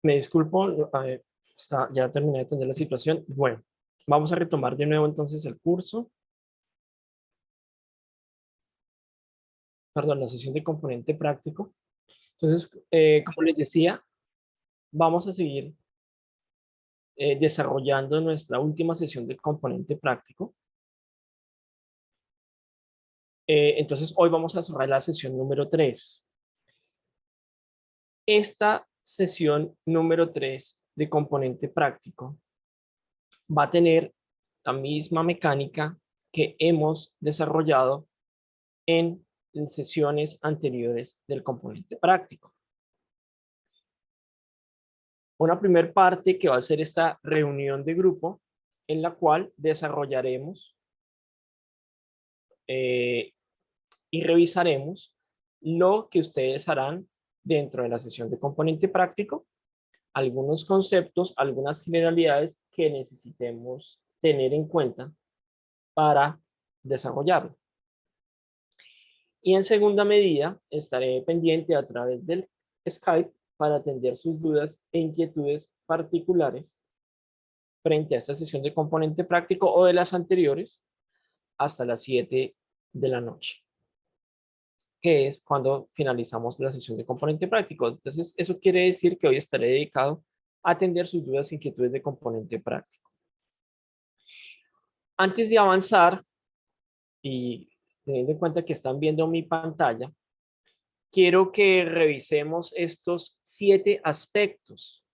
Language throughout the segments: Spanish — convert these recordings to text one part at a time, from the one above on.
Me disculpo, ya terminé de atender la situación. Bueno, vamos a retomar de nuevo entonces el curso. Perdón, la sesión de componente práctico. Entonces, como les decía, vamos a seguir desarrollando nuestra última sesión del componente práctico. Entonces, hoy vamos a desarrollar la sesión número 3. Esta sesión número 3 de componente práctico va a tener la misma mecánica que hemos desarrollado en sesiones anteriores del componente práctico. Una primera parte que va a ser esta reunión de grupo en la cual desarrollaremos y revisaremos lo que ustedes harán dentro de la sesión de componente práctico, algunos conceptos, algunas generalidades que necesitemos tener en cuenta para desarrollarlo. Y en segunda medida, estaré pendiente a través del Skype para atender sus dudas e inquietudes particulares frente a esta sesión de componente práctico o de las anteriores hasta las 7 de la noche, que es cuando finalizamos la sesión de componente práctico. Entonces, eso quiere decir que hoy estaré dedicado a atender sus dudas e inquietudes de componente práctico. Antes de avanzar y teniendo en cuenta que están viendo mi pantalla, quiero que revisemos estos 7 aspectos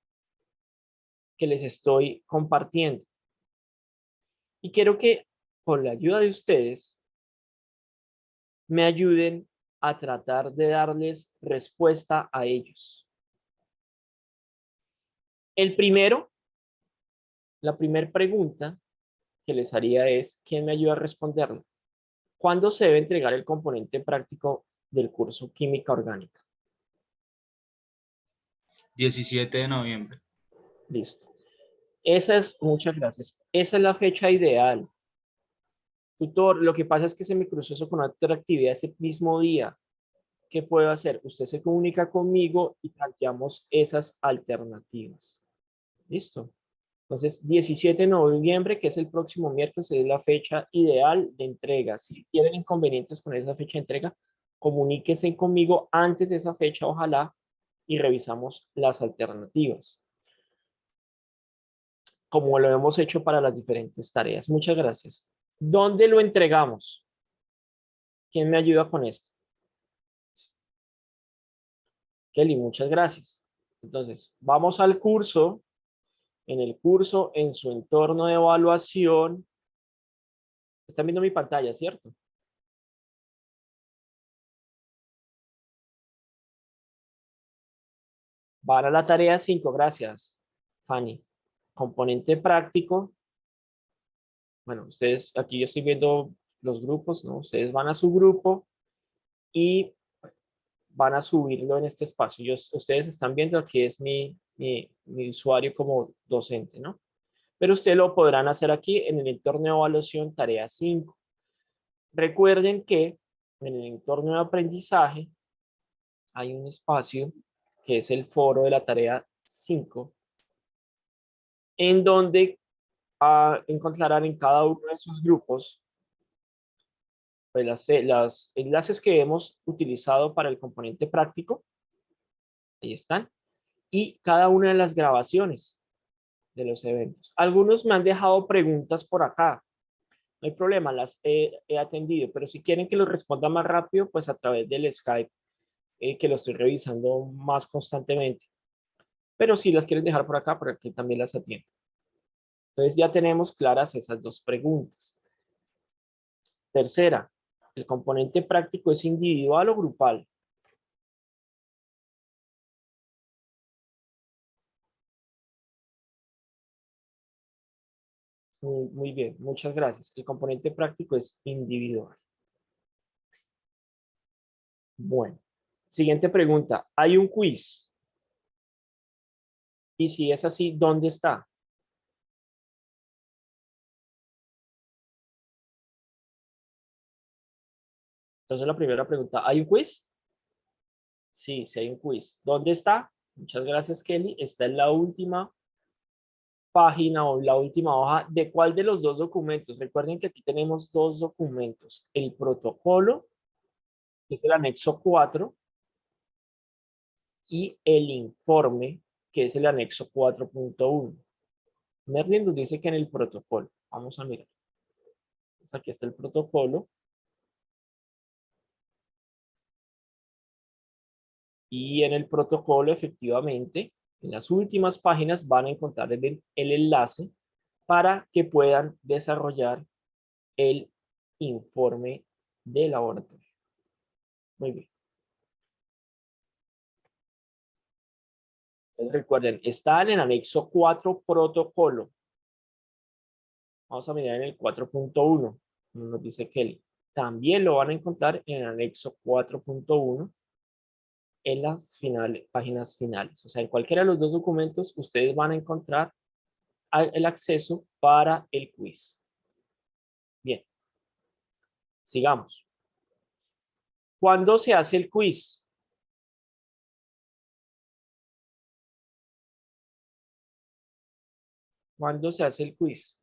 que les estoy compartiendo. Y quiero que, con la ayuda de ustedes, me ayuden a tratar de darles respuesta a ellos. El primero, la primera pregunta que les haría es, ¿quién me ayuda a responderla? ¿Cuándo se debe entregar el componente práctico del curso Química Orgánica? 17 de noviembre. Listo. Muchas gracias. Esa es la fecha ideal. Tutor, lo que pasa es que se me cruzó eso con otra actividad ese mismo día. ¿Qué puedo hacer? Usted se comunica conmigo y planteamos esas alternativas. ¿Listo? Entonces, 17 de noviembre, que es el próximo miércoles, es la fecha ideal de entrega. Si tienen inconvenientes con esa fecha de entrega, comuníquense conmigo antes de esa fecha, ojalá, y revisamos las alternativas, como lo hemos hecho para las diferentes tareas. Muchas gracias. ¿Dónde lo entregamos? ¿Quién me ayuda con esto? Kelly, muchas gracias. Entonces, vamos al curso. En el curso, en su entorno de evaluación, están viendo mi pantalla, ¿cierto? Van a la tarea 5, gracias, Fanny. Componente práctico. Bueno, ustedes, aquí yo estoy viendo los grupos, ¿no? Ustedes van a su grupo y van a subirlo en este espacio. Ustedes están viendo aquí es mi usuario como docente, ¿no? Pero ustedes lo podrán hacer aquí en el entorno de evaluación tarea 5. Recuerden que en el entorno de aprendizaje hay un espacio que es el foro de la tarea 5, en donde encontrarán en cada uno de sus grupos pues, las enlaces que hemos utilizado para el componente práctico. Ahí están. Y cada una de las grabaciones de los eventos. Algunos me han dejado preguntas por acá. No hay problema, las he atendido, pero si quieren que los responda más rápido, pues a través del Skype, que lo estoy revisando más constantemente. Pero si las quieren dejar por aquí también las atiendo. Entonces ya tenemos claras esas dos preguntas. Tercera, ¿el componente práctico es individual o grupal? Muy bien, muchas gracias. El componente práctico es individual. Bueno, siguiente pregunta. ¿Hay un quiz? Y si es así, ¿dónde está? Entonces la primera pregunta, ¿hay un quiz? Sí, sí hay un quiz. ¿Dónde está? Muchas gracias, Kelly. Esta es la última página o la última hoja. ¿De cuál de los dos documentos? Recuerden que aquí tenemos dos documentos. El protocolo, que es el anexo 4, y el informe, que es el anexo 4.1. Merlin nos dice que en el protocolo. Vamos a mirar. Entonces, aquí está el protocolo. Y en el protocolo, efectivamente, en las últimas páginas van a encontrar el enlace para que puedan desarrollar el informe de laboratorio. Muy bien. Entonces recuerden, está en el anexo 4 protocolo. Vamos a mirar en el 4.1, como nos dice Kelly. También lo van a encontrar en el anexo 4.1 en las páginas finales. O sea, en cualquiera de los dos documentos ustedes van a encontrar el acceso para el quiz. Bien, sigamos. ¿Cuándo se hace el quiz? ¿Cuándo se hace el quiz?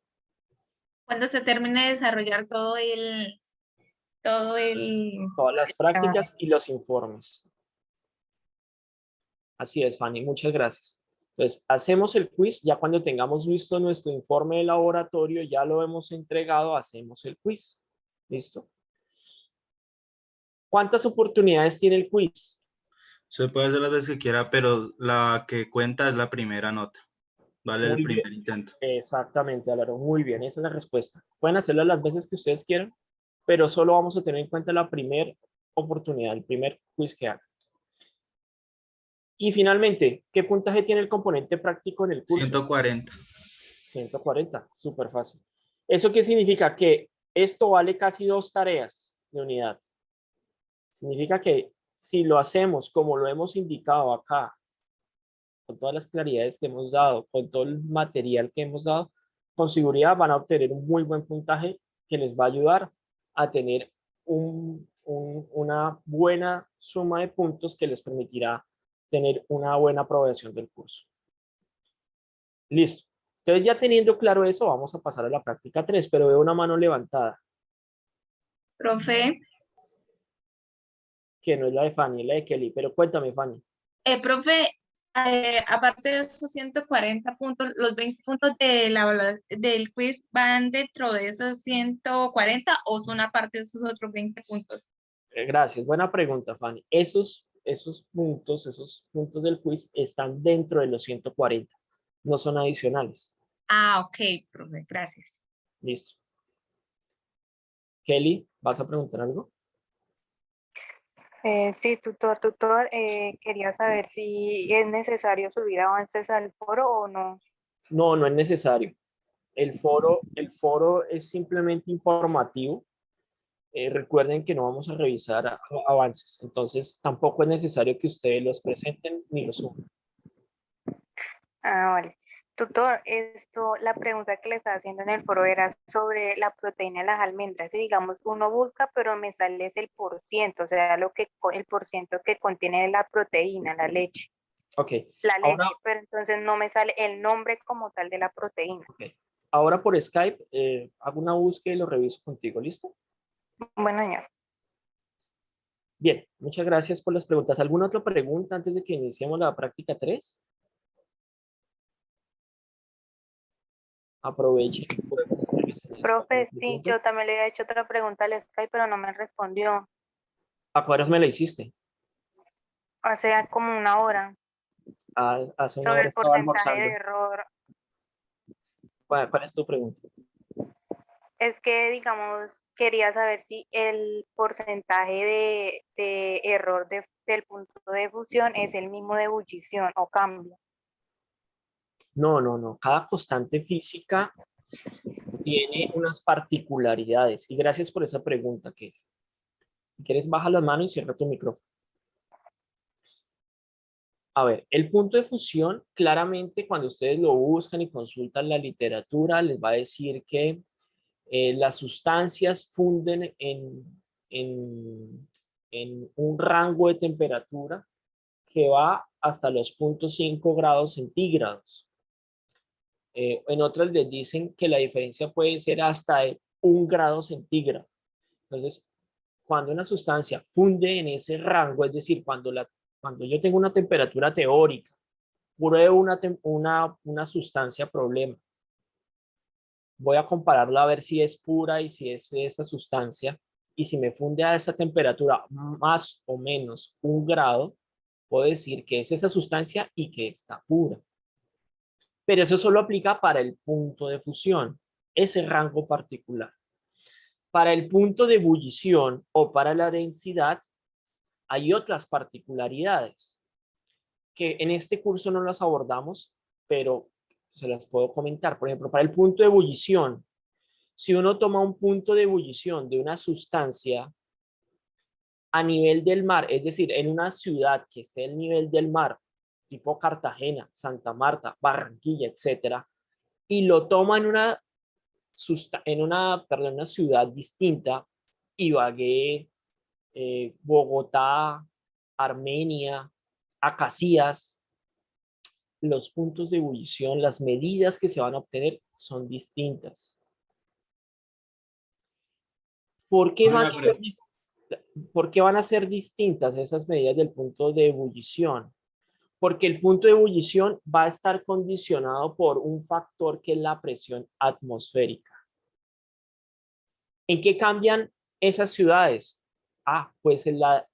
Cuando se termine de desarrollar Todas las prácticas y los informes. Así es, Fanny, muchas gracias. Entonces, hacemos el quiz, ya cuando tengamos visto nuestro informe de laboratorio, ya lo hemos entregado, hacemos el quiz. ¿Listo? ¿Cuántas oportunidades tiene el quiz? Se puede hacer las veces que quiera, pero la que cuenta es la primera nota. Vale el Muy bien. primer intento. Exactamente, Álvaro, muy bien, esa es la respuesta. Pueden hacerlo las veces que ustedes quieran, pero solo vamos a tener en cuenta la primera oportunidad, el primer quiz que hagan. Y finalmente, ¿qué puntaje tiene el componente práctico en el curso? 140. 140, súper fácil. ¿Eso qué significa? Que esto vale casi 2 tareas de unidad. Significa que si lo hacemos como lo hemos indicado acá, con todas las claridades que hemos dado, con todo el material que hemos dado, con seguridad van a obtener un muy buen puntaje que les va a ayudar a tener una buena suma de puntos que les permitirá tener una buena aprobación del curso. Listo. Entonces, ya teniendo claro eso, vamos a pasar a la práctica 3, pero veo una mano levantada, profe. que no es la de Fanny, es la de Kelly, pero cuéntame, Fanny. Profe, aparte de esos 140 puntos, los 20 puntos del quiz van dentro de esos 140 o son aparte de esos otros 20 puntos. Gracias, buena pregunta, Fanny. Esos puntos del quiz están dentro de los 140, no son adicionales. Ah, ok, profe, gracias. Listo. Kelly, ¿vas a preguntar algo? Sí, tutor, quería saber si es necesario subir avances al foro o no. No, no es necesario. El foro es simplemente informativo. Recuerden que no vamos a revisar avances, entonces tampoco es necesario que ustedes los presenten ni los suban. Ah, vale. Tutor, la pregunta que le estaba haciendo en el foro era sobre la proteína de las almendras. Y digamos, uno busca, pero me sale es el %, o sea, el % que contiene la proteína, la leche. Ok. La Ahora, leche, pero entonces no me sale el nombre como tal de la proteína. okay. Ahora por Skype hago una búsqueda y lo reviso contigo, ¿listo? Bueno, señor. Bien, muchas gracias por las preguntas. ¿Alguna otra pregunta antes de que iniciemos la práctica 3? Aprovechen. Podemos hacerles Profe, sí, yo también le había hecho otra pregunta al Skype, pero no me respondió. ¿A qué horas me la hiciste? Hace como una hora. Hace una Sobre hora el estaba porcentaje de almorzando. error. ¿Cuál es tu pregunta? Es que, digamos, quería saber si el porcentaje de error del punto de fusión es el mismo de ebullición o cambia. No. Cada constante física tiene unas particularidades. Y gracias por esa pregunta, que si quieres baja las manos y cierra tu micrófono. A ver, el punto de fusión, claramente cuando ustedes lo buscan y consultan la literatura, les va a decir que las sustancias funden en un rango de temperatura que va hasta los 0.5 grados centígrados. En otras les dicen que la diferencia puede ser hasta de 1 grado centígrado. Entonces, cuando una sustancia funde en ese rango, es decir, cuando yo tengo una temperatura teórica, pruebo una sustancia problema, voy a compararla a ver si es pura y si es esa sustancia, y si me funde a esa temperatura más o menos 1 grado, puedo decir que es esa sustancia y que está pura. Pero eso solo aplica para el punto de fusión, ese rango particular. Para el punto de ebullición o para la densidad, hay otras particularidades que en este curso no las abordamos, pero se las puedo comentar. Por ejemplo, para el punto de ebullición, si uno toma un punto de ebullición de una sustancia a nivel del mar, es decir, en una ciudad que esté al nivel del mar, tipo Cartagena, Santa Marta, Barranquilla, etcétera, y lo toma en una ciudad distinta, Ibagué, Bogotá, Armenia, Acacías, los puntos de ebullición, las medidas que se van a obtener son distintas. ¿Por qué van a ser distintas esas medidas del punto de ebullición? Porque el punto de ebullición va a estar condicionado por un factor que es la presión atmosférica. ¿En qué cambian esas ciudades? Pues en la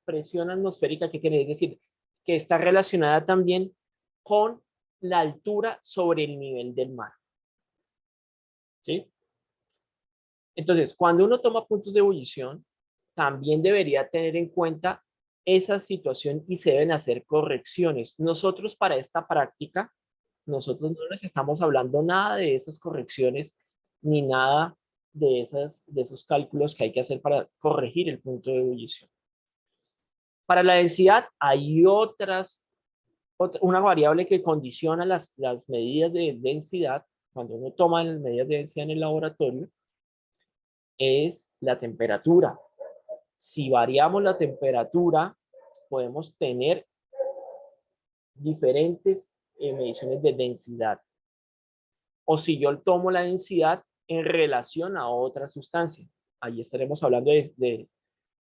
presión atmosférica que tiene, es decir, que está relacionada también con la altura sobre el nivel del mar. ¿Sí? Entonces, cuando uno toma puntos de ebullición, también debería tener en cuenta esa situación y se deben hacer correcciones. Nosotros para esta práctica, nosotros no les estamos hablando nada de esas correcciones ni nada de esos cálculos que hay que hacer para corregir el punto de ebullición. Para la densidad hay una variable que condiciona las medidas de densidad. Cuando uno toma las medidas de densidad en el laboratorio, es la temperatura. Si variamos la temperatura, podemos tener diferentes mediciones de densidad. O si yo tomo la densidad en relación a otra sustancia, ahí estaremos hablando de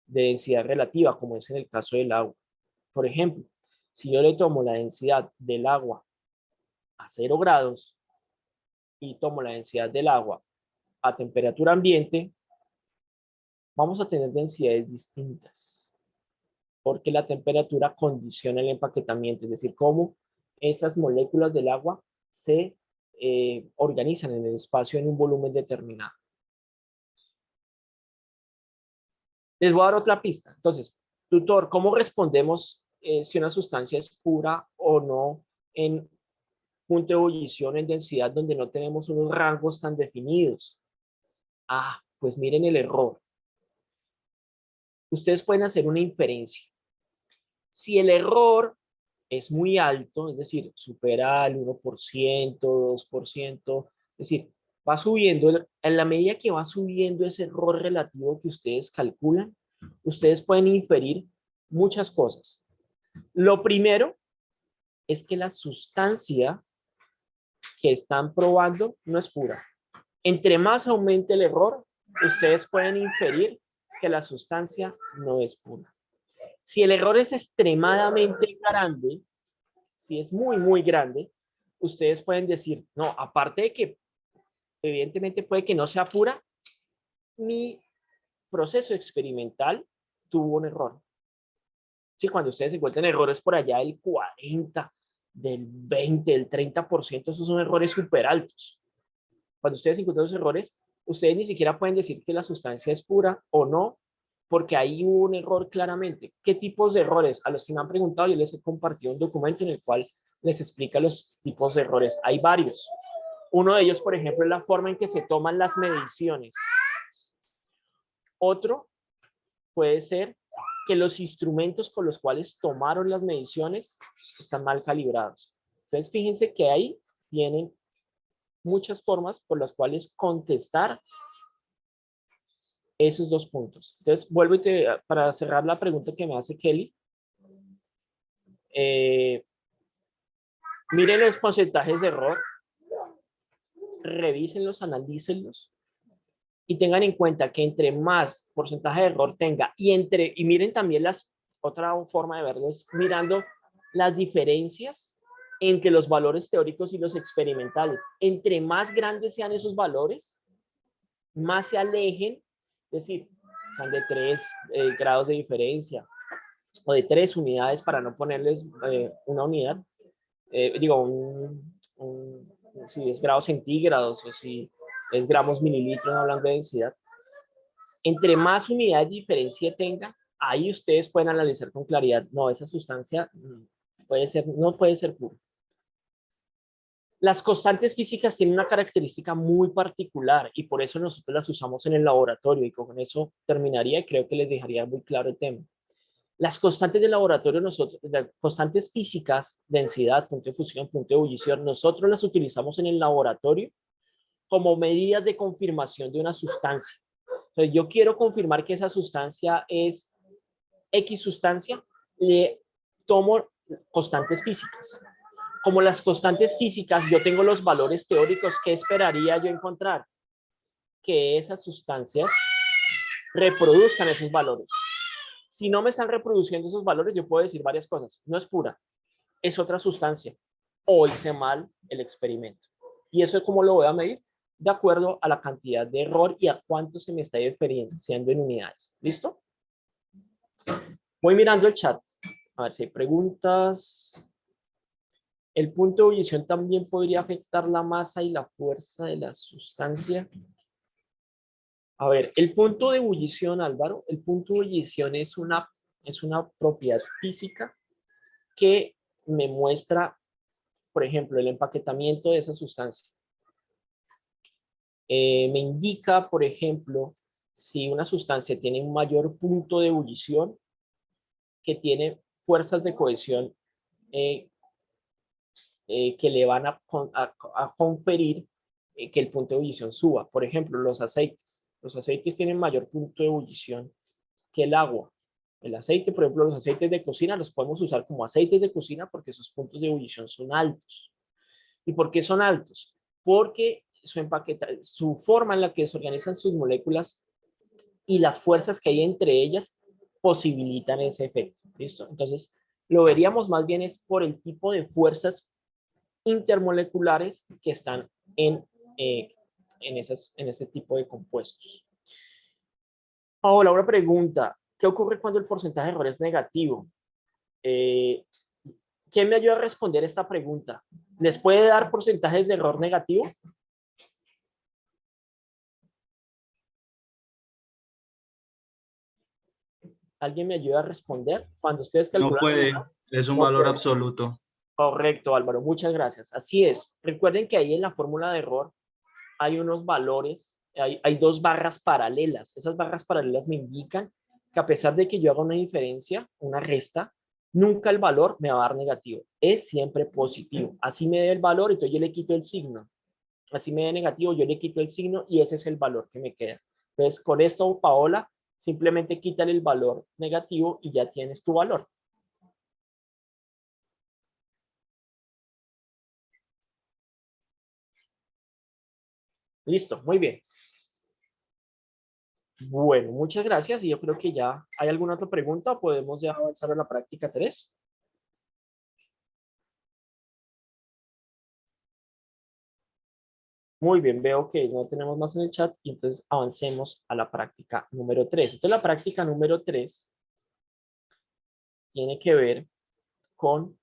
densidad relativa, como es en el caso del agua. Por ejemplo, si yo le tomo la densidad del agua a 0 grados y tomo la densidad del agua a temperatura ambiente, vamos a tener densidades distintas, porque la temperatura condiciona el empaquetamiento, es decir, cómo esas moléculas del agua se organizan en el espacio en un volumen determinado. Les voy a dar otra pista. Entonces, tutor, ¿cómo respondemos si una sustancia es pura o no en punto de ebullición, en densidad, donde no tenemos unos rangos tan definidos? Pues miren el error. Ustedes pueden hacer una inferencia. Si el error es muy alto, es decir, supera el 1%, 2%, es decir, va subiendo, en la medida que va subiendo ese error relativo que ustedes calculan, ustedes pueden inferir muchas cosas. Lo primero es que la sustancia que están probando no es pura. Entre más aumente el error, ustedes pueden inferir que la sustancia no es pura. Si el error es extremadamente grande, si es muy, muy grande, ustedes pueden decir, no, aparte de que evidentemente puede que no sea pura, mi proceso experimental tuvo un error. Sí, cuando ustedes encuentran errores por allá del 40, del 20, del 30%, esos son errores súper altos. Cuando ustedes encuentran los errores, ustedes ni siquiera pueden decir que la sustancia es pura o no, porque ahí hubo un error claramente. ¿Qué tipos de errores? A los que me han preguntado, yo les he compartido un documento en el cual les explica los tipos de errores. Hay varios. Uno de ellos, por ejemplo, es la forma en que se toman las mediciones. Otro puede ser que los instrumentos con los cuales tomaron las mediciones están mal calibrados. Entonces, fíjense que ahí tienen muchas formas por las cuales contestar esos dos puntos. Entonces, vuelvo para cerrar la pregunta que me hace Kelly. Miren los porcentajes de error, revísenlos, analícenlos y tengan en cuenta que entre más porcentaje de error tenga y miren también otra forma de verlo es mirando las diferencias entre los valores teóricos y los experimentales. Entre más grandes sean esos valores, más se alejen, es decir, sean de 3 grados de diferencia o de 3 unidades para no ponerles una unidad, si es grados centígrados o si es gramos mililitros, hablando de densidad. Entre más unidades de diferencia tenga, ahí ustedes pueden analizar con claridad, no, esa sustancia no puede ser pura. Las constantes físicas tienen una característica muy particular y por eso nosotros las usamos en el laboratorio y con eso terminaría y creo que les dejaría muy claro el tema. Las constantes del laboratorio, las constantes físicas, densidad, punto de fusión, punto de ebullición, nosotros las utilizamos en el laboratorio como medidas de confirmación de una sustancia. Entonces, yo quiero confirmar que esa sustancia es X sustancia, le tomo constantes físicas. Como las constantes físicas, yo tengo los valores teóricos, ¿qué esperaría yo encontrar? Que esas sustancias reproduzcan esos valores. Si no me están reproduciendo esos valores, yo puedo decir varias cosas. No es pura, es otra sustancia. O hice mal el experimento. ¿Y eso es cómo lo voy a medir? De acuerdo a la cantidad de error y a cuánto se me está diferenciando en unidades. ¿Listo? Voy mirando el chat. A ver si hay preguntas. ¿El punto de ebullición también podría afectar la masa y la fuerza de la sustancia? A ver, el punto de ebullición, Álvaro, el punto de ebullición es una propiedad física que me muestra, por ejemplo, el empaquetamiento de esa sustancia. Me indica, por ejemplo, si una sustancia tiene un mayor punto de ebullición, que tiene fuerzas de cohesión que le van a conferir que el punto de ebullición suba. Por ejemplo, los aceites. Los aceites tienen mayor punto de ebullición que el agua. El aceite, por ejemplo, los aceites de cocina los podemos usar como aceites de cocina porque sus puntos de ebullición son altos. ¿Y por qué son altos? Porque su forma en la que se organizan sus moléculas y las fuerzas que hay entre ellas posibilitan ese efecto. ¿Listo? Entonces, lo veríamos más bien es por el tipo de fuerzas intermoleculares que están en este tipo de compuestos. Ahora, una pregunta. ¿Qué ocurre cuando el porcentaje de error es negativo? ¿Quién me ayuda a responder esta pregunta? ¿Les puede dar porcentajes de error negativo? ¿Alguien me ayuda a responder? Cuando ustedes calculan... No puede, es un no valor puede. absoluto. Correcto, Álvaro, muchas gracias. Así es. Recuerden que ahí en la fórmula de error hay unos valores, hay 2 barras paralelas. Esas barras paralelas me indican que a pesar de que yo haga una diferencia, una resta, nunca el valor me va a dar negativo. Es siempre positivo. Así me dé el valor, entonces yo le quito el signo. Así me dé negativo, yo le quito el signo y ese es el valor que me queda. Entonces, con esto, Paola, simplemente quítale el valor negativo y ya tienes tu valor. Listo, muy bien. Bueno, muchas gracias y yo creo que ya hay alguna otra pregunta o podemos ya avanzar a la práctica 3. Muy bien, veo que no tenemos más en el chat y entonces avancemos a la práctica número 3. Entonces la práctica número 3 tiene que ver con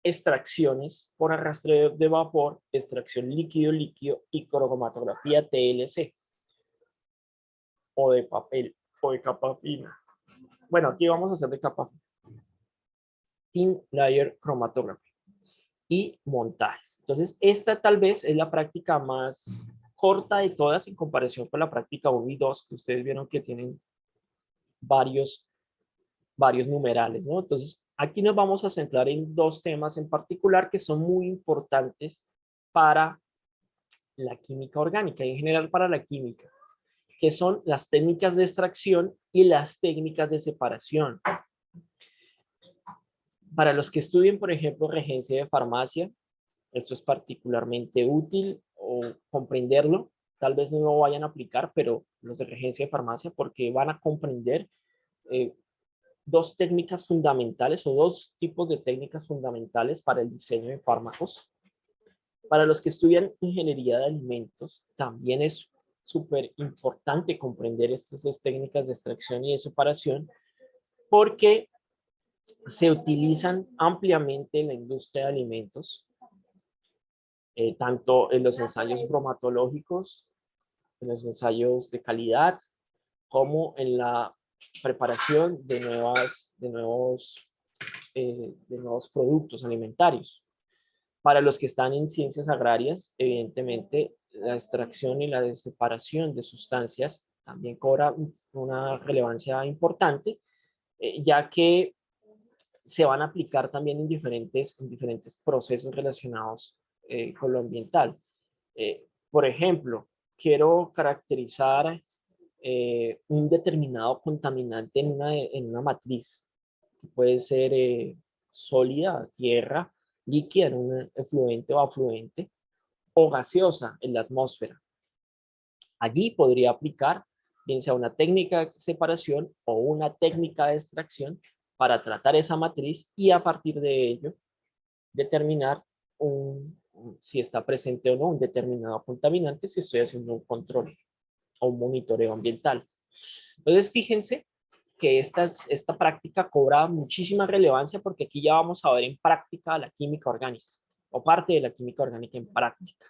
extracciones por arrastreo de vapor, extracción líquido-líquido y cromatografía TLC o de papel o de capa fina. Bueno, aquí vamos a hacer de capa fina. Thin Layer Chromatography y montajes. Entonces, esta tal vez es la práctica más corta de todas en comparación con la práctica 1 y 2, que ustedes vieron que tienen varios numerales, ¿no? Entonces, aquí nos vamos a centrar en 2 temas en particular que son muy importantes para la química orgánica y en general para la química, que son las técnicas de extracción y las técnicas de separación. Para los que estudien, por ejemplo, regencia de farmacia, esto es particularmente útil o comprenderlo. Tal vez no lo vayan a aplicar, pero los de regencia de farmacia, porque van a comprender dos técnicas fundamentales o dos tipos de técnicas fundamentales para el diseño de fármacos. Para los que estudian ingeniería de alimentos, también es súper importante comprender estas dos técnicas de extracción y de separación, porque se utilizan ampliamente en la industria de alimentos, tanto en los ensayos bromatológicos, en los ensayos de calidad, como en la preparación de nuevos productos alimentarios. Para los que están en ciencias agrarias, evidentemente, la extracción y la separación de sustancias también cobra una relevancia importante, ya que se van a aplicar también en diferentes procesos relacionados con lo ambiental. Por ejemplo, quiero caracterizar un determinado contaminante en una matriz, que puede ser sólida, tierra, líquida en un efluente o afluente, o gaseosa en la atmósfera. Allí podría aplicar bien sea una técnica de separación o una técnica de extracción para tratar esa matriz y a partir de ello determinar si está presente o no un determinado contaminante, si estoy haciendo un control o un monitoreo ambiental. Entonces, fíjense que esta práctica cobra muchísima relevancia porque aquí ya vamos a ver en práctica la química orgánica o parte de la química orgánica en práctica.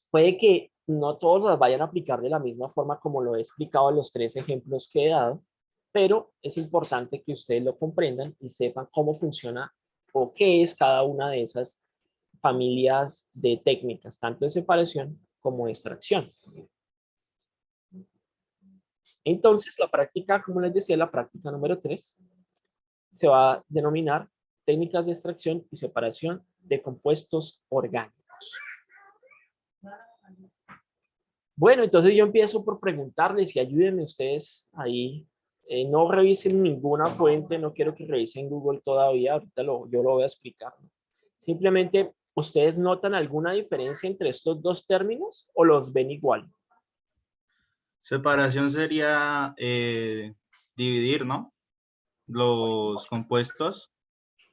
Puede que no todos las vayan a aplicar de la misma forma como lo he explicado en los 3 ejemplos que he dado, pero es importante que ustedes lo comprendan y sepan cómo funciona o qué es cada una de esas familias de técnicas, tanto de separación como de extracción. Entonces, la práctica, como les decía, la práctica número 3 se va a denominar técnicas de extracción y separación de compuestos orgánicos. Bueno, entonces yo empiezo por preguntarles y ayúdenme ustedes ahí. No revisen ninguna fuente, no quiero que revisen Google todavía, ahorita yo lo voy a explicar, ¿no? Simplemente, ¿ustedes notan alguna diferencia entre estos dos términos o los ven igual? Separación sería dividir, ¿no? Los compuestos.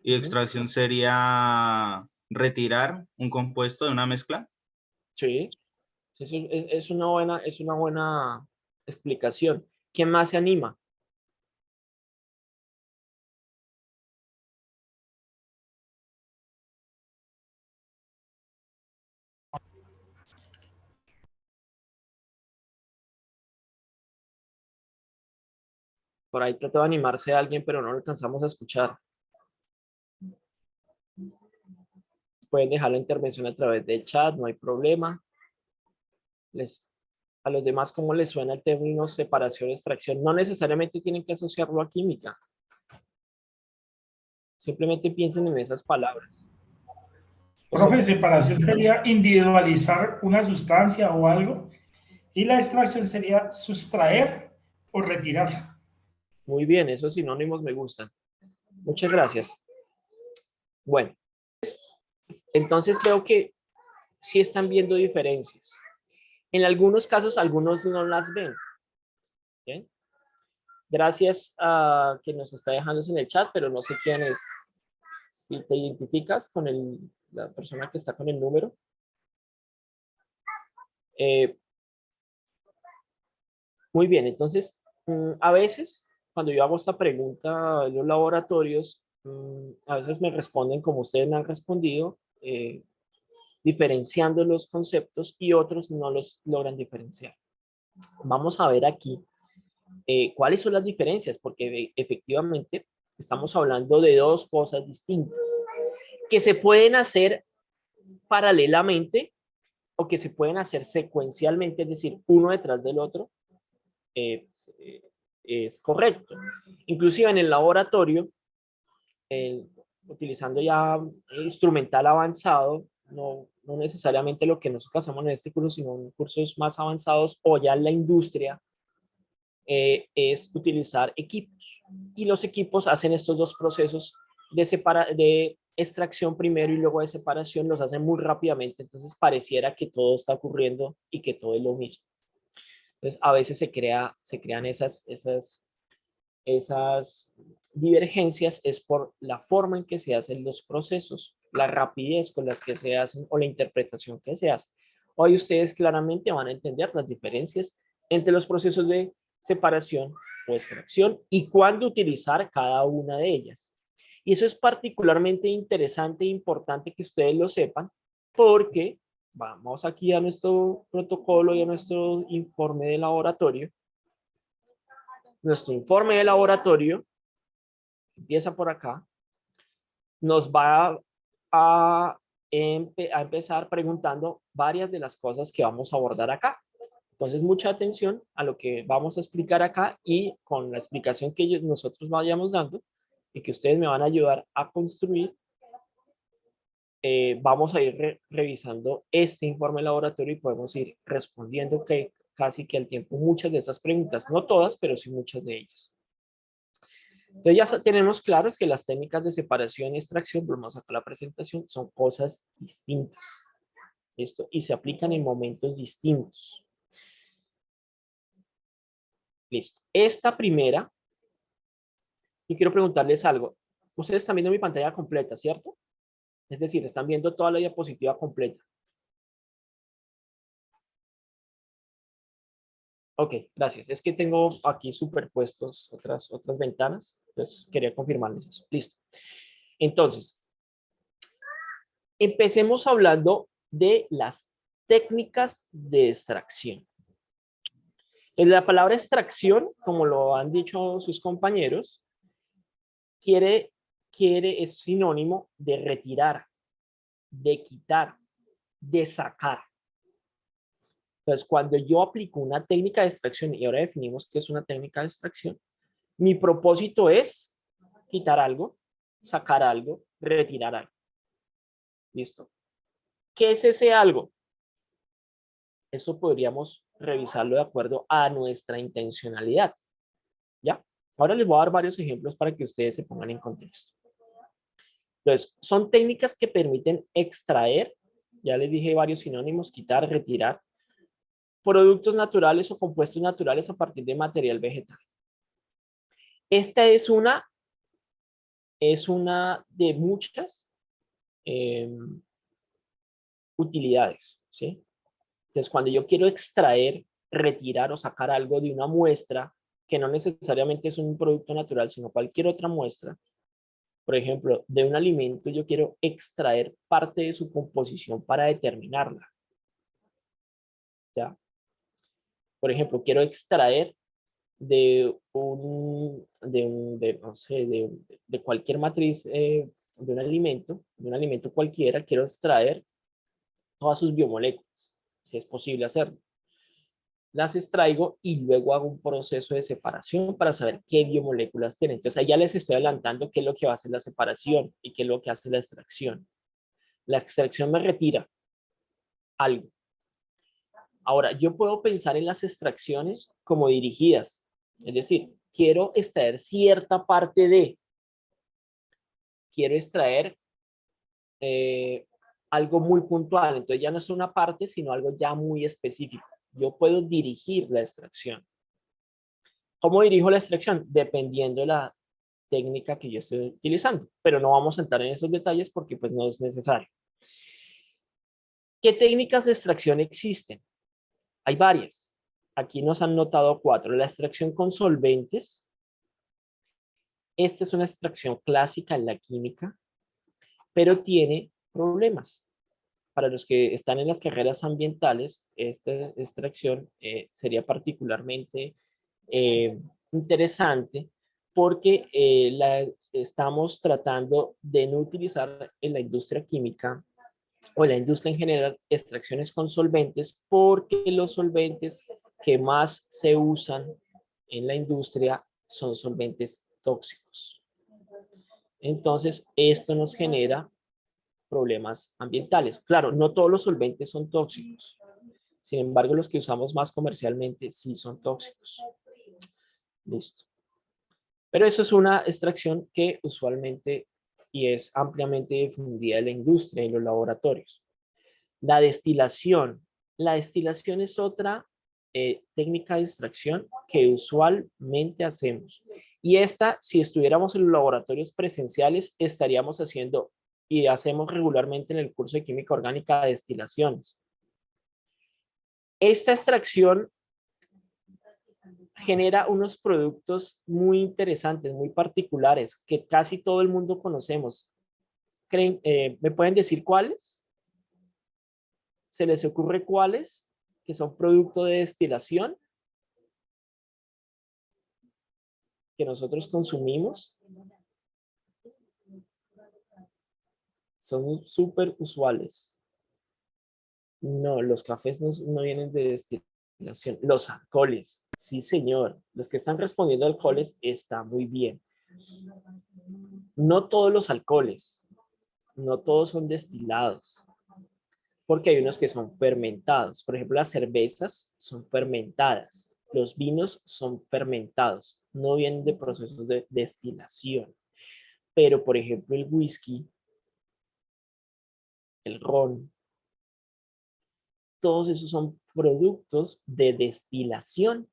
Y extracción sería retirar un compuesto de una mezcla. Sí, es una buena explicación. ¿Quién más se anima? Por ahí trató de animarse a alguien, pero no lo alcanzamos a escuchar. Pueden dejar la intervención a través del chat, no hay problema. A los demás, ¿cómo les suena el término separación y extracción? No necesariamente tienen que asociarlo a química. Simplemente piensen en esas palabras. Profe, separación sería individualizar una sustancia o algo y la extracción sería sustraer o retirar. Muy bien, esos sinónimos me gustan. Muchas gracias. Bueno, entonces veo que sí están viendo diferencias. En algunos casos, algunos no las ven. ¿Bien? Gracias a quien nos está dejando en el chat, pero no sé quién es. Si te identificas con la persona que está con el número. Muy bien, entonces, a veces, cuando yo hago esta pregunta en los laboratorios, a veces me responden como ustedes me han respondido, diferenciando los conceptos y otros no los logran diferenciar. Vamos a ver aquí cuáles son las diferencias, porque efectivamente estamos hablando de dos cosas distintas que se pueden hacer paralelamente o que se pueden hacer secuencialmente, es decir, uno detrás del otro, es correcto. Inclusive en el laboratorio, utilizando ya instrumental avanzado, no necesariamente lo que nosotros hacemos en este curso, sino en cursos más avanzados o ya en la industria, es utilizar equipos. Y los equipos hacen estos dos procesos de extracción primero y luego de separación, los hacen muy rápidamente. Entonces pareciera que todo está ocurriendo y que todo es lo mismo. Entonces a veces se crean esas divergencias, es por la forma en que se hacen los procesos, la rapidez con las que se hacen o la interpretación que se hace. Hoy ustedes claramente van a entender las diferencias entre los procesos de separación o extracción y cuándo utilizar cada una de ellas. Y eso es particularmente interesante e importante que ustedes lo sepan, porque vamos aquí a nuestro protocolo y a nuestro informe de laboratorio. Nuestro informe de laboratorio empieza por acá. Nos va a empezar preguntando varias de las cosas que vamos a abordar acá. Entonces, mucha atención a lo que vamos a explicar acá y con la explicación que nosotros vayamos dando y que ustedes me van a ayudar a construir, vamos a ir revisando este informe de laboratorio y podemos ir respondiendo casi que al tiempo muchas de esas preguntas. No todas, pero sí muchas de ellas. Entonces ya tenemos claros que las técnicas de separación y extracción, volvemos acá a la presentación, son cosas distintas. ¿Listo? Y se aplican en momentos distintos. Listo. Esta primera, yo quiero preguntarles algo. Ustedes están viendo mi pantalla completa, ¿cierto? Es decir, están viendo toda la diapositiva completa. Ok, gracias. Es que tengo aquí superpuestos otras ventanas. Entonces, quería confirmarles eso. Listo. Entonces, empecemos hablando de las técnicas de extracción. La palabra extracción, como lo han dicho sus compañeros, es sinónimo de retirar, de quitar, de sacar. Entonces, cuando yo aplico una técnica de extracción, y ahora definimos qué es una técnica de extracción, mi propósito es quitar algo, sacar algo, retirar algo. ¿Listo? ¿Qué es ese algo? Eso podríamos revisarlo de acuerdo a nuestra intencionalidad. ¿Ya? Ahora les voy a dar varios ejemplos para que ustedes se pongan en contexto. Entonces, son técnicas que permiten extraer, ya les dije varios sinónimos, quitar, retirar, productos naturales o compuestos naturales a partir de material vegetal. Esta es una de muchas utilidades, ¿sí? Entonces, cuando yo quiero extraer, retirar o sacar algo de una muestra, que no necesariamente es un producto natural, sino cualquier otra muestra, por ejemplo, de un alimento, yo quiero extraer parte de su composición para determinarla. ¿Ya? Por ejemplo, quiero extraer de cualquier matriz de un alimento cualquiera, quiero extraer todas sus biomoléculas, si es posible hacerlo. Las extraigo y luego hago un proceso de separación para saber qué biomoléculas tienen. Entonces, ahí ya les estoy adelantando qué es lo que va a hacer la separación y qué es lo que hace la extracción. La extracción me retira algo. Ahora, yo puedo pensar en las extracciones como dirigidas. Es decir, quiero extraer cierta parte de. Quiero extraer algo muy puntual. Entonces, ya no es una parte, sino algo ya muy específico. Yo puedo dirigir la extracción. ¿Cómo dirijo la extracción? Dependiendo de la técnica que yo estoy utilizando. Pero no vamos a entrar en esos detalles porque pues no es necesario. ¿Qué técnicas de extracción existen? Hay varias. Aquí nos han notado 4. La extracción con solventes. Esta es una extracción clásica en la química, pero tiene problemas. Para los que están en las carreras ambientales, esta extracción sería particularmente interesante porque la estamos tratando de no utilizar en la industria química o en la industria en general extracciones con solventes, porque los solventes que más se usan en la industria son solventes tóxicos. Entonces, esto nos genera problemas ambientales. Claro, no todos los solventes son tóxicos. Sin embargo, los que usamos más comercialmente sí son tóxicos. Listo. Pero eso es una extracción que usualmente y es ampliamente difundida en la industria y en los laboratorios. La destilación. La destilación es otra técnica de extracción que usualmente hacemos. Y esta, si estuviéramos en los laboratorios presenciales, estaríamos haciendo y hacemos regularmente en el curso de química orgánica destilaciones. Esta extracción genera unos productos muy interesantes, muy particulares, que casi todo el mundo conocemos. ¿Me pueden decir cuáles? ¿Se les ocurre cuáles que son producto de destilación que nosotros consumimos? Son súper usuales. No, los cafés no vienen de destilación. Los alcoholes, sí señor. Los que están respondiendo a alcoholes está muy bien. No todos los alcoholes, no todos son destilados, porque hay unos que son fermentados. Por ejemplo, las cervezas son fermentadas. Los vinos son fermentados. No vienen de procesos de destilación. Pero, por ejemplo, el whisky, el ron, todos esos son productos de destilación.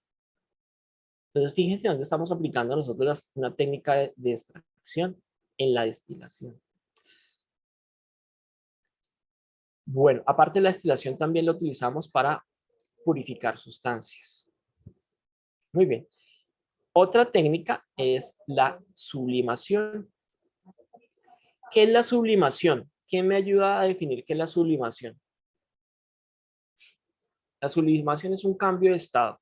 Entonces, fíjense dónde estamos aplicando nosotros una técnica de extracción en la destilación. Bueno, aparte de la destilación también lo utilizamos para purificar sustancias. Muy bien. Otra técnica es la sublimación. ¿Qué es la sublimación? ¿Quién me ayuda a definir qué es la sublimación? La sublimación es un cambio de estado.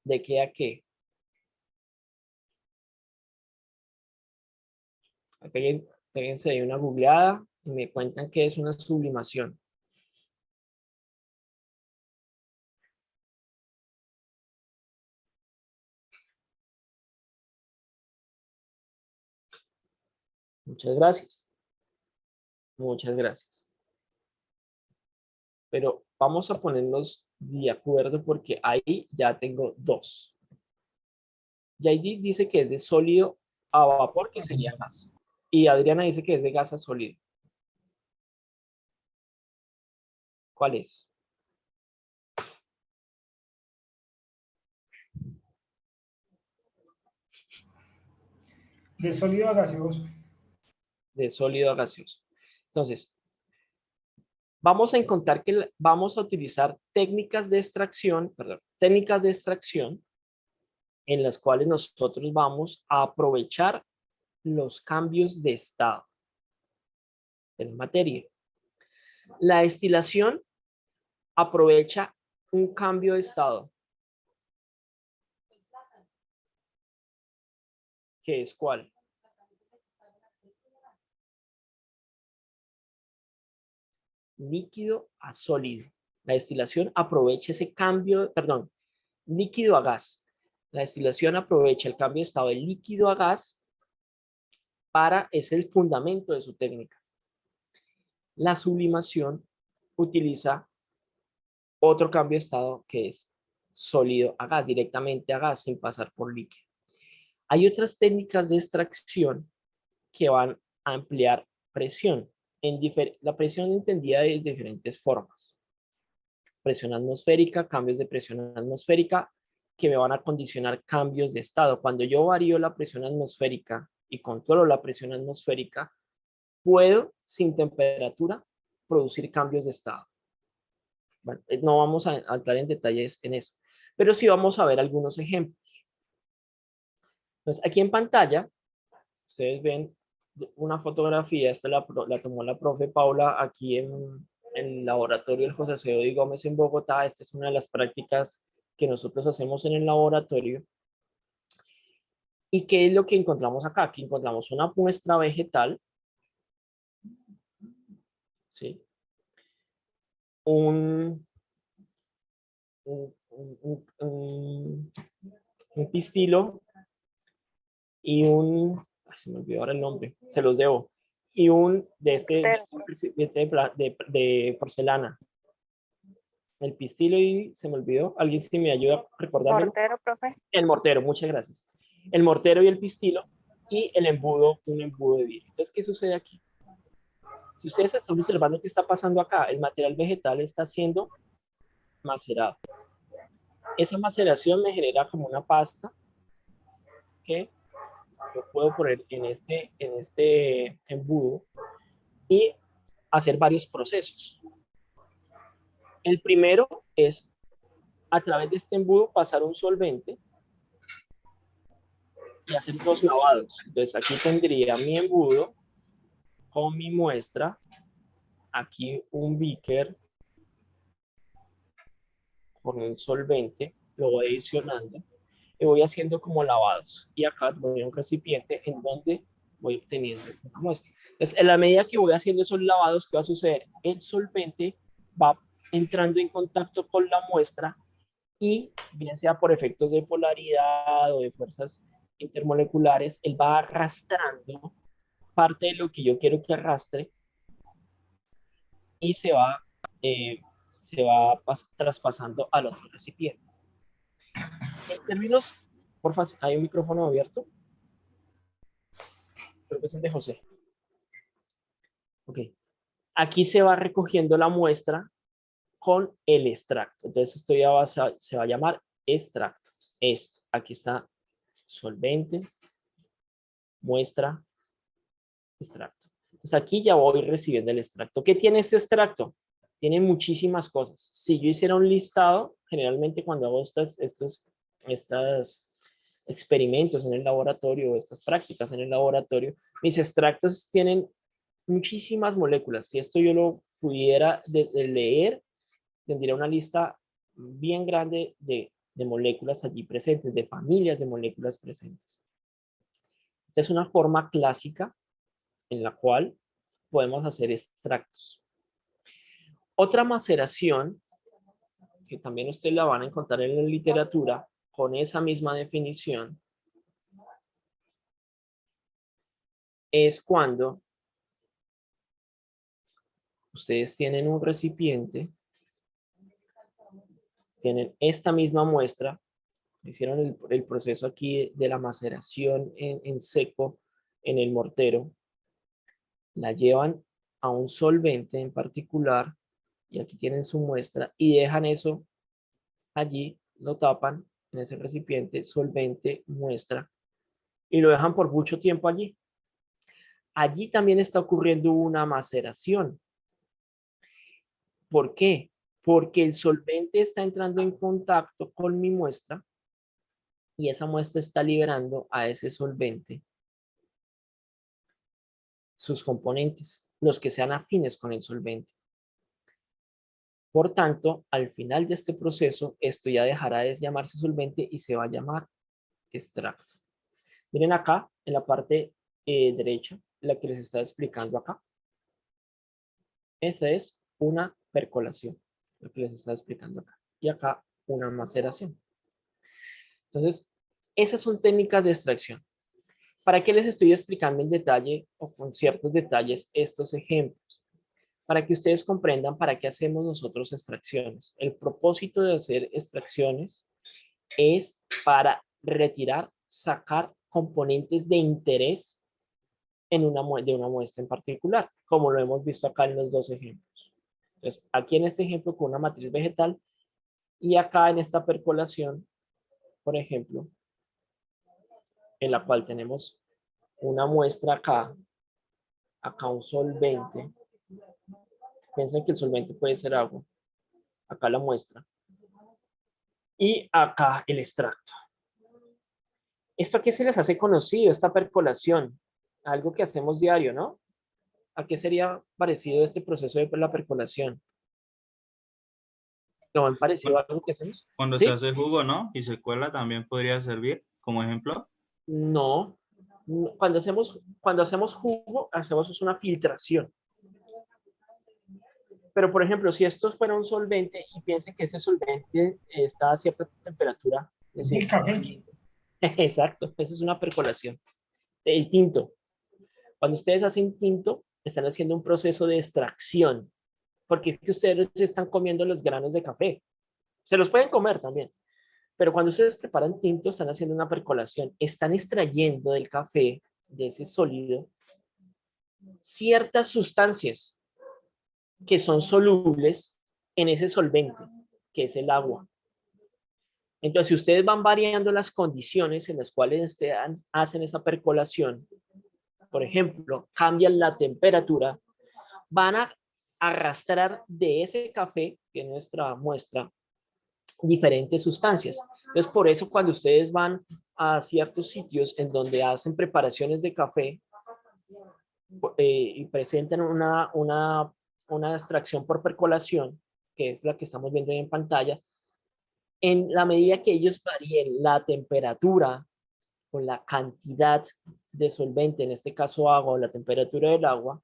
¿De qué a qué? Péguense ahí una googleada y me cuentan qué es una sublimación. Muchas gracias. Muchas gracias. Pero vamos a ponernos de acuerdo porque ahí ya tengo dos. Yaidi dice que es de sólido a vapor, que sería gas. Y Adriana dice que es de gas a sólido. ¿Cuál es? De sólido a gaseoso. De sólido a gaseoso. Entonces, vamos a encontrar que vamos a utilizar técnicas de extracción en las cuales nosotros vamos a aprovechar los cambios de estado de la materia. La destilación aprovecha un cambio de estado. ¿Qué es cuál? Líquido a sólido. La destilación aprovecha ese cambio, perdón, líquido a gas. La destilación aprovecha el cambio de estado de líquido a gas es el fundamento de su técnica. La sublimación utiliza otro cambio de estado que es sólido a gas, directamente a gas sin pasar por líquido. Hay otras técnicas de extracción que van a emplear presión. La presión entendida de diferentes formas. Presión atmosférica, cambios de presión atmosférica que me van a condicionar cambios de estado. Cuando yo varío la presión atmosférica y controlo la presión atmosférica, puedo, sin temperatura, producir cambios de estado. Bueno, no vamos a entrar en detalles en eso, pero sí vamos a ver algunos ejemplos. Entonces, aquí en pantalla, ustedes ven una fotografía, esta la tomó la profe Paula aquí en el laboratorio del José Cedro Gómez en Bogotá. Esta es una de las prácticas que nosotros hacemos en el laboratorio. ¿Y qué es lo que encontramos acá? Aquí encontramos una muestra vegetal, ¿sí? Un pistilo y se me olvidó ahora el nombre, se los debo, y un de porcelana. El pistilo y se me olvidó. ¿Alguien si me ayuda a recordármelo? Mortero, profe. El mortero, muchas gracias. El mortero y el pistilo y el embudo, un embudo de vidrio. Entonces, ¿qué sucede aquí? Si ustedes están observando qué está pasando acá, el material vegetal está siendo macerado. Esa maceración me genera como una pasta que yo puedo poner en este embudo y hacer varios procesos. El primero es, a través de este embudo, pasar un solvente y hacer dos lavados. Entonces, aquí tendría mi embudo con mi muestra, aquí un beaker con el solvente, lo voy adicionando y voy haciendo como lavados. Y acá voy a un recipiente en donde voy obteniendo una muestra. Entonces, en la medida que voy haciendo esos lavados, ¿qué va a suceder? El solvente va entrando en contacto con la muestra y, bien sea por efectos de polaridad o de fuerzas intermoleculares, él va arrastrando parte de lo que yo quiero que arrastre y se va traspasando al otro recipiente. En términos, por favor, ¿hay un micrófono abierto? Creo que es el de José. Ok. Aquí se va recogiendo la muestra con el extracto. Entonces esto ya se va a llamar extracto. Aquí está solvente, muestra, extracto. Entonces aquí ya voy recibiendo el extracto. ¿Qué tiene este extracto? Tiene muchísimas cosas. Si yo hiciera un listado, generalmente cuando hago estos experimentos en el laboratorio o estas prácticas en el laboratorio, mis extractos tienen muchísimas moléculas. Si esto yo lo pudiera de leer, tendría una lista bien grande de moléculas allí presentes, de familias de moléculas presentes. Esta es una forma clásica en la cual podemos hacer extractos. Otra maceración, que también ustedes la van a encontrar en la literatura, con esa misma definición, es cuando ustedes tienen un recipiente, tienen esta misma muestra, hicieron el proceso aquí de la maceración en seco en el mortero, la llevan a un solvente en particular, y aquí tienen su muestra, y dejan eso allí, lo tapan en ese recipiente, solvente, muestra, y lo dejan por mucho tiempo allí. Allí también está ocurriendo una maceración. ¿Por qué? Porque el solvente está entrando en contacto con mi muestra y esa muestra está liberando a ese solvente sus componentes, los que sean afines con el solvente. Por tanto, al final de este proceso, esto ya dejará de llamarse solvente y se va a llamar extracto. Miren acá, en la parte derecha, la que les estaba explicando acá. Esa es una percolación, lo que les estaba explicando acá. Y acá una maceración. Entonces, esas son técnicas de extracción. ¿Para qué les estoy explicando en detalle o con ciertos detalles estos ejemplos? Para que ustedes comprendan para qué hacemos nosotros extracciones. El propósito de hacer extracciones es para retirar, sacar componentes de interés de una muestra en particular, como lo hemos visto acá en los dos ejemplos. Entonces, aquí en este ejemplo con una matriz vegetal y acá en esta percolación, por ejemplo, en la cual tenemos una muestra acá un solvente. Piensen que el solvente puede ser agua. Acá la muestra. Y acá el extracto. ¿Esto a qué se les hace conocido, esta percolación? Algo que hacemos diario, ¿no? ¿A qué sería parecido este proceso de la percolación? ¿Lo han parecido a algo que hacemos? Cuando ¿Sí? se hace jugo, ¿no? Y se cuela, también podría servir como ejemplo. No. Cuando hacemos jugo, hacemos una filtración. Pero, por ejemplo, si esto fuera un solvente y piensen que este solvente está a cierta temperatura. Es el café. Exacto, eso es una percolación. El tinto. Cuando ustedes hacen tinto, están haciendo un proceso de extracción. porque es que ustedes están comiendo los granos de café. Se los pueden comer también. Pero cuando ustedes preparan tinto, están haciendo una percolación. Están extrayendo del café, de ese sólido, ciertas sustancias que son solubles en ese solvente, que es el agua. Entonces, si ustedes van variando las condiciones en las cuales ustedes hacen esa percolación, por ejemplo, cambian la temperatura, van a arrastrar de ese café, que es nuestra muestra, diferentes sustancias. Entonces, por eso cuando ustedes van a ciertos sitios en donde hacen preparaciones de café y presentan una extracción por percolación, que es la que estamos viendo ahí en pantalla, en la medida que ellos varíen la temperatura o la cantidad de solvente, en este caso agua, o la temperatura del agua,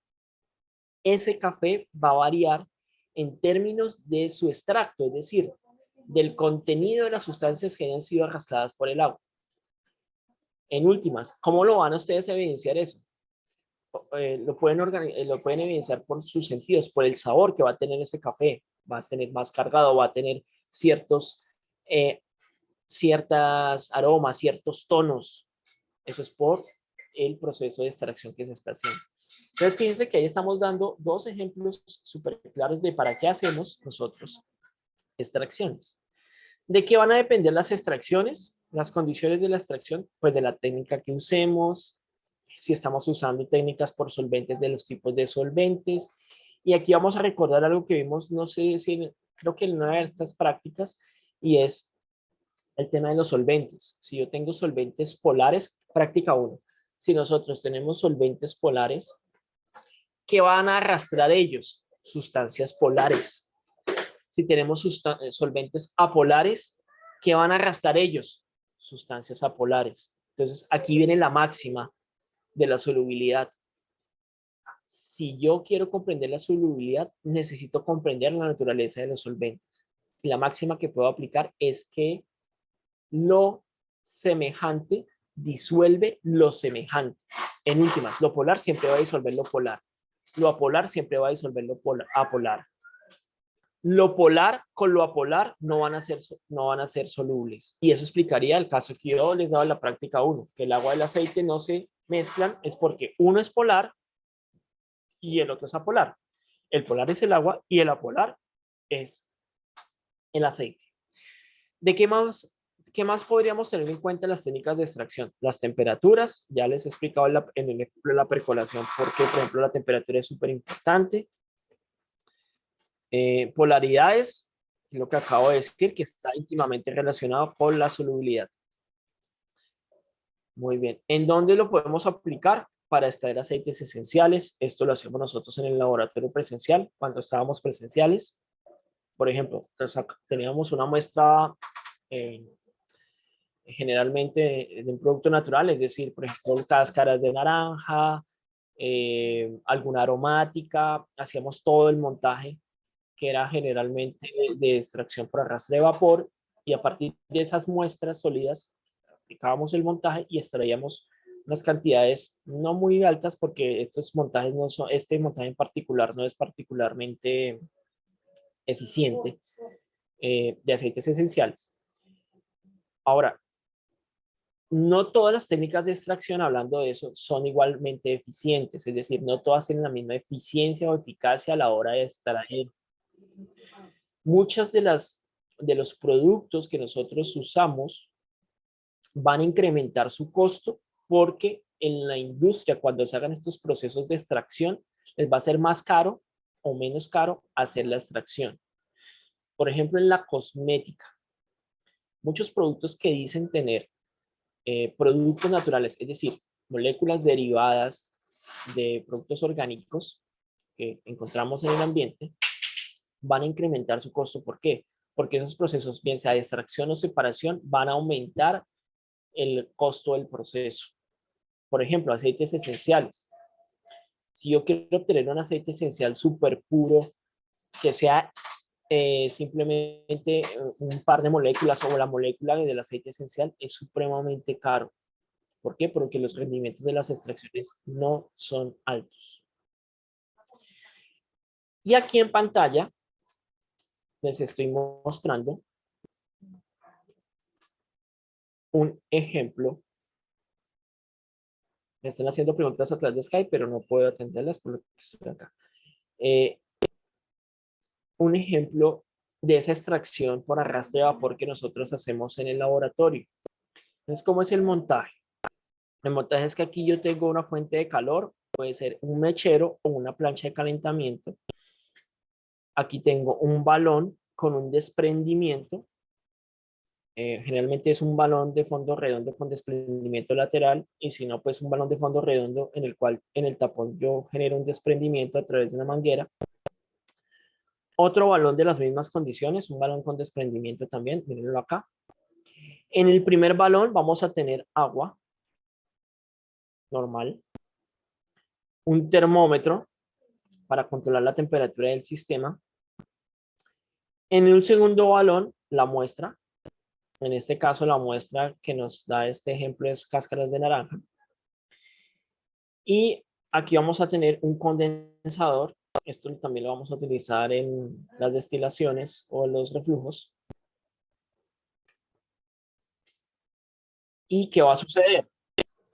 ese café va a variar en términos de su extracto, es decir, del contenido de las sustancias que hayan sido arrastradas por el agua. En últimas, ¿cómo lo van a ustedes evidenciar eso? Lo pueden evidenciar por sus sentidos, por el sabor que va a tener ese café. Va a tener más cargado, va a tener ciertas aromas, ciertos tonos. Eso es por el proceso de extracción que se está haciendo. Entonces, fíjense que ahí estamos dando dos ejemplos súper claros de para qué hacemos nosotros extracciones. ¿De qué van a depender las extracciones? Las condiciones de la extracción, pues de la técnica que usemos, si estamos usando técnicas por solventes, de los tipos de solventes. Y aquí vamos a recordar algo que vimos, no sé si, creo que en una de estas prácticas, y es el tema de los solventes. Si yo tengo solventes polares, práctica 1. Si nosotros tenemos solventes polares, ¿qué van a arrastrar ellos? Sustancias polares. Si tenemos solventes apolares, ¿qué van a arrastrar ellos? Sustancias apolares. Entonces, aquí viene la máxima de la solubilidad. Si yo quiero comprender la solubilidad, necesito comprender la naturaleza de los solventes. Y la máxima que puedo aplicar es que lo semejante disuelve lo semejante. En últimas, lo polar siempre va a disolver lo polar. Lo apolar siempre va a disolver lo apolar. Lo polar con lo apolar no van a ser solubles. Y eso explicaría el caso que yo les daba en la práctica 1, que el agua y el aceite no se mezclan, es porque uno es polar y el otro es apolar. El polar es el agua y el apolar es el aceite. ¿De qué más podríamos tener en cuenta en las técnicas de extracción? Las temperaturas, ya les he explicado en el ejemplo de la percolación, porque, por ejemplo, la temperatura es súper importante. Polaridades, lo que acabo de decir, que está íntimamente relacionado con la solubilidad. Muy bien. ¿En dónde lo podemos aplicar? Para extraer aceites esenciales. Esto lo hacemos nosotros en el laboratorio presencial, cuando estábamos presenciales. Por ejemplo, teníamos una muestra generalmente de un producto natural, es decir, por ejemplo, cáscaras de naranja, alguna aromática. Hacíamos todo el montaje, que era generalmente de extracción por arrastre de vapor, y a partir de esas muestras sólidas aplicábamos el montaje y extraíamos unas cantidades no muy altas, porque estos montajes no son, este montaje en particular no es particularmente eficiente, de aceites esenciales. Ahora, no todas las técnicas de extracción, hablando de eso, son igualmente eficientes, es decir, no todas tienen la misma eficiencia o eficacia a la hora de extraer. Muchas de los productos que nosotros usamos van a incrementar su costo, porque en la industria, cuando se hagan estos procesos de extracción, les va a ser más caro o menos caro hacer la extracción. Por ejemplo, en la cosmética, muchos productos que dicen tener productos naturales, es decir, moléculas derivadas de productos orgánicos que encontramos en el ambiente, van a incrementar su costo. ¿Por qué? Porque esos procesos, bien sea de extracción o separación, van a aumentar el costo del proceso. Por ejemplo, aceites esenciales. Si yo quiero obtener un aceite esencial súper puro, que sea simplemente un par de moléculas o la molécula del aceite esencial, es supremamente caro. ¿Por qué? Porque los rendimientos de las extracciones no son altos. Y aquí en pantalla les estoy mostrando un ejemplo. Me están haciendo preguntas a través de Skype, pero no puedo atenderlas por lo que estoy acá. Un ejemplo de esa extracción por arrastre de vapor que nosotros hacemos en el laboratorio. Entonces, ¿cómo es el montaje? El montaje es que aquí yo tengo una fuente de calor, puede ser un mechero o una plancha de calentamiento. Aquí tengo un balón con un desprendimiento. Generalmente es un balón de fondo redondo con desprendimiento lateral, y si no, pues un balón de fondo redondo en el cual en el tapón yo genero un desprendimiento a través de una manguera. Otro balón de las mismas condiciones, un balón con desprendimiento también, mírenlo acá. En el primer balón vamos a tener agua normal, un termómetro para controlar la temperatura del sistema. En un segundo balón, la muestra. En este caso, la muestra que nos da este ejemplo es cáscaras de naranja. Y aquí vamos a tener un condensador. Esto también lo vamos a utilizar en las destilaciones o los reflujos. ¿Y qué va a suceder?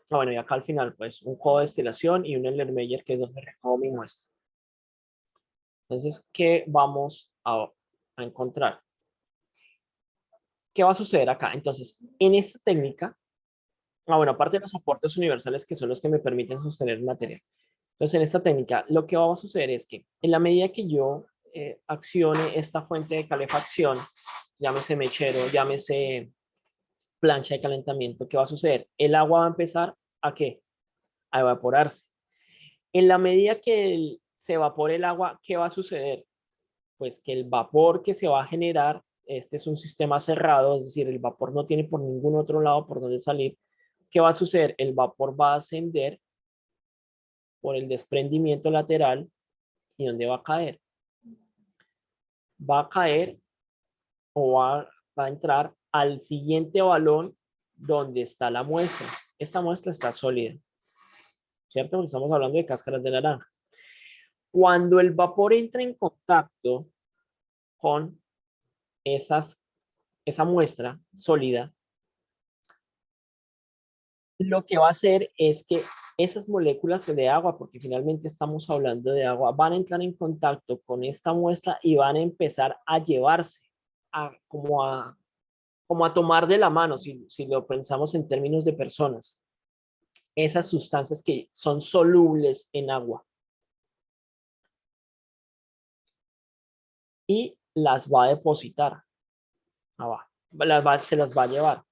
Bueno, y acá al final, pues, un codo de destilación y un Erlenmeyer, que es donde recojo mi muestra. Entonces, ¿qué vamos a encontrar? ¿Qué va a suceder acá? Entonces, en esta técnica, bueno, aparte de los soportes universales que son los que me permiten sostener el material. Entonces, en esta técnica, lo que va a suceder es que en la medida que yo accione esta fuente de calefacción, llámese mechero, llámese plancha de calentamiento, ¿qué va a suceder? El agua va a empezar ¿a qué? A evaporarse. En la medida que se evapore el agua, ¿qué va a suceder? Pues que el vapor que se va a generar, este es un sistema cerrado, es decir, el vapor no tiene por ningún otro lado por donde salir. ¿Qué va a suceder? El vapor va a ascender por el desprendimiento lateral. ¿Y dónde va a caer? Va a caer o va a entrar al siguiente balón donde está la muestra. Esta muestra está sólida, ¿cierto? Porque estamos hablando de cáscaras de naranja. Cuando el vapor entra en contacto con esa muestra sólida, lo que va a hacer es que esas moléculas de agua, porque finalmente estamos hablando de agua, van a entrar en contacto con esta muestra y van a empezar a llevarse, como a tomar de la mano, si lo pensamos en términos de personas, esas sustancias que son solubles en agua. Y las va a depositar abajo, se las va a llevar.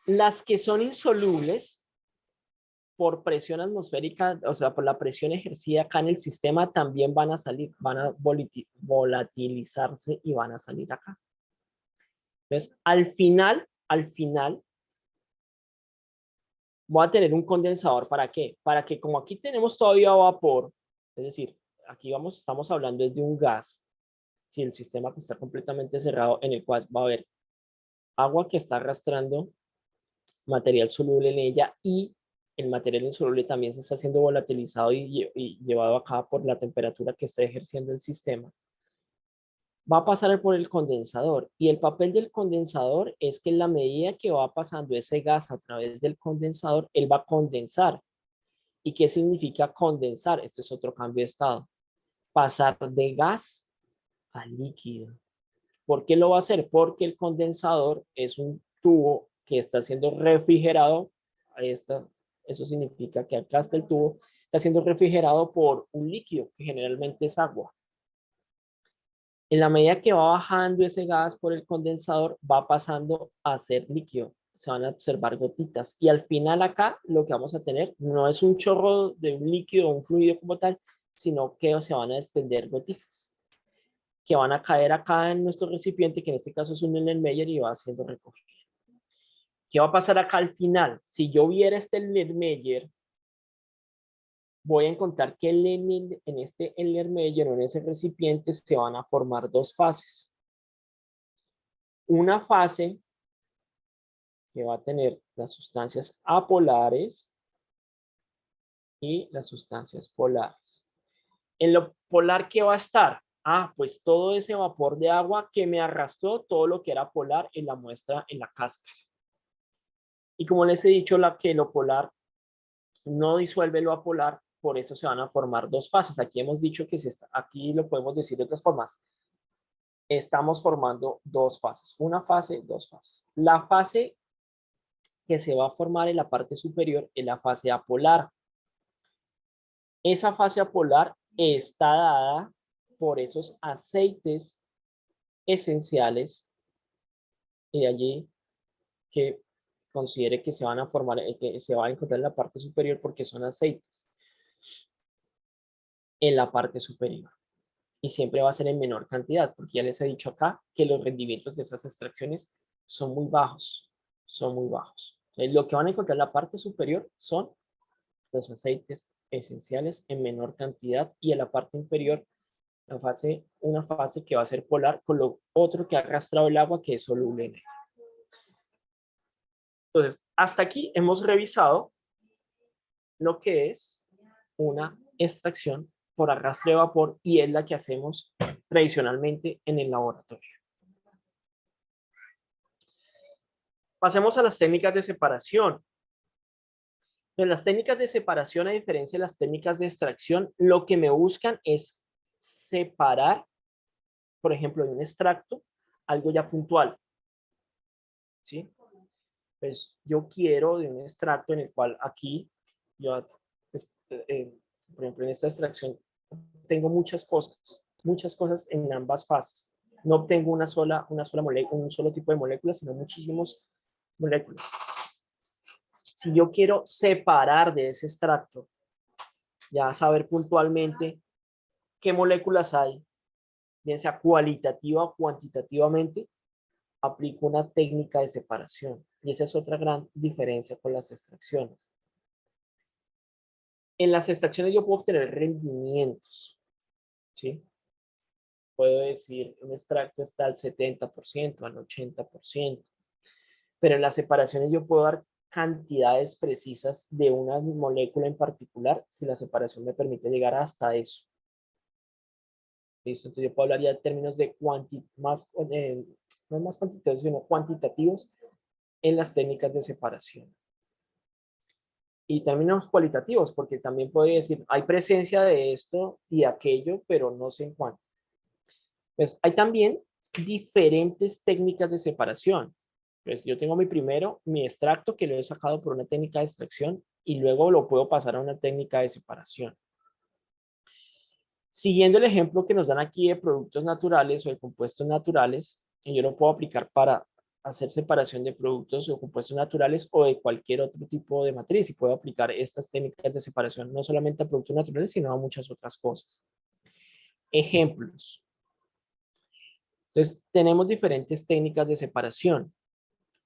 Las que son insolubles, por presión atmosférica, o sea, por la presión ejercida acá en el sistema, también van a salir, van a volatilizarse y van a salir acá. Entonces, al final, voy a tener un condensador. ¿Para qué? Para que como aquí tenemos todavía vapor, es decir, aquí estamos hablando de un gas, si el sistema que está completamente cerrado, en el cual va a haber agua que está arrastrando material soluble en ella, y el material insoluble también se está siendo volatilizado y llevado acá por la temperatura que está ejerciendo el sistema. Va a pasar por el condensador, y el papel del condensador es que en la medida que va pasando ese gas a través del condensador, él va a condensar. ¿Y qué significa condensar? Este es otro cambio de estado. Pasar de gas a líquido. ¿Por qué lo va a hacer? Porque el condensador es un tubo que está siendo refrigerado. Ahí está. Eso significa que acá está el tubo. Está siendo refrigerado por un líquido, que generalmente es agua. En la medida que va bajando ese gas por el condensador, va pasando a ser líquido. Se van a observar gotitas. Y al final acá lo que vamos a tener no es un chorro de un líquido o un fluido como tal, sino que se van a desprender gotitas que van a caer acá en nuestro recipiente, que en este caso es un Erlenmeyer, y va siendo recogido. ¿Qué va a pasar acá al final? Si yo viera este Erlenmeyer, voy a encontrar que en este Erlenmeyer o en ese recipiente se van a formar dos fases. Una fase que va a tener las sustancias apolares y las sustancias polares. En lo polar, ¿qué va a estar? Pues todo ese vapor de agua que me arrastró todo lo que era polar en la muestra, en la cáscara. Y como les he dicho, que lo polar no disuelve lo apolar, por eso se van a formar dos fases. Aquí hemos dicho que aquí lo podemos decir de otras formas. Estamos formando dos fases. Una fase, dos fases. La fase que se va a formar en la parte superior es la fase apolar. Esa fase apolar está dada por esos aceites esenciales y de allí que considere que se van a formar, que se va a encontrar en la parte superior porque son aceites en la parte superior. Y siempre va a ser en menor cantidad, porque ya les he dicho acá que los rendimientos de esas extracciones son muy bajos, son muy bajos. Lo que van a encontrar en la parte superior son los aceites esenciales en menor cantidad y en la parte inferior una fase que va a ser polar con lo otro que ha arrastrado el agua que es soluble en él. Entonces, hasta aquí hemos revisado lo que es una extracción por arrastre de vapor y es la que hacemos tradicionalmente en el laboratorio. Pasemos a las técnicas de separación. En las técnicas de separación, a diferencia de las técnicas de extracción, lo que me buscan es separar, por ejemplo, de un extracto, algo ya puntual. ¿Sí? Pues yo quiero de un extracto en el cual aquí, yo, por ejemplo, en esta extracción, tengo muchas cosas en ambas fases. No obtengo una sola molécula, un solo tipo de moléculas, sino muchísimas moléculas. Si yo quiero separar de ese extracto, ya saber puntualmente qué moléculas hay, bien sea cualitativa o cuantitativamente, aplico una técnica de separación. Y esa es otra gran diferencia con las extracciones. En las extracciones yo puedo obtener rendimientos, ¿sí? Puedo decir, un extracto está al 70%, al 80%. Pero en las separaciones yo puedo dar cantidades precisas de una molécula en particular si la separación me permite llegar hasta eso. ¿Listo? Entonces yo puedo hablar ya de términos de no más cuantitativos, sino cuantitativos en las técnicas de separación. Y términos cualitativos, porque también puedo decir, hay presencia de esto y aquello, pero no sé en cuánto. Pues hay también diferentes técnicas de separación. Pues yo tengo mi extracto que lo he sacado por una técnica de extracción y luego lo puedo pasar a una técnica de separación. Siguiendo el ejemplo que nos dan aquí de productos naturales o de compuestos naturales, yo lo puedo aplicar para hacer separación de productos o compuestos naturales o de cualquier otro tipo de matriz y puedo aplicar estas técnicas de separación no solamente a productos naturales, sino a muchas otras cosas. Ejemplos. Entonces, tenemos diferentes técnicas de separación,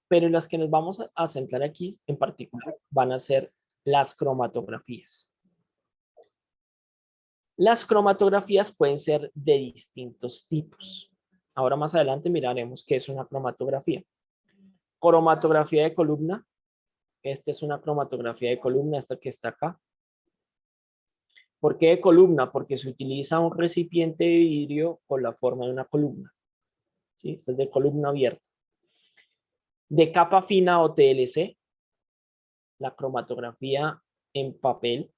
pero las que nos vamos a centrar aquí en particular van a ser las cromatografías. Las cromatografías pueden ser de distintos tipos. Ahora más adelante miraremos qué es una cromatografía. Cromatografía de columna. Esta es una cromatografía de columna, esta que está acá. ¿Por qué de columna? Porque se utiliza un recipiente de vidrio con la forma de una columna. ¿Sí? Esta es de columna abierta. De capa fina o TLC. La cromatografía en papel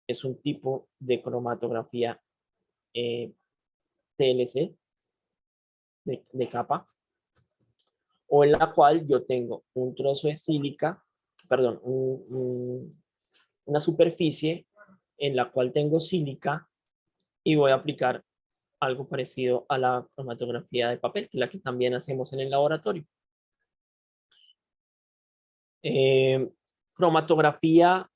es un tipo de cromatografía TLC de capa, o en la cual yo tengo un trozo de sílica, perdón, una superficie en la cual tengo sílica y voy a aplicar algo parecido a la cromatografía de papel, que es la que también hacemos en el laboratorio. Cromatografía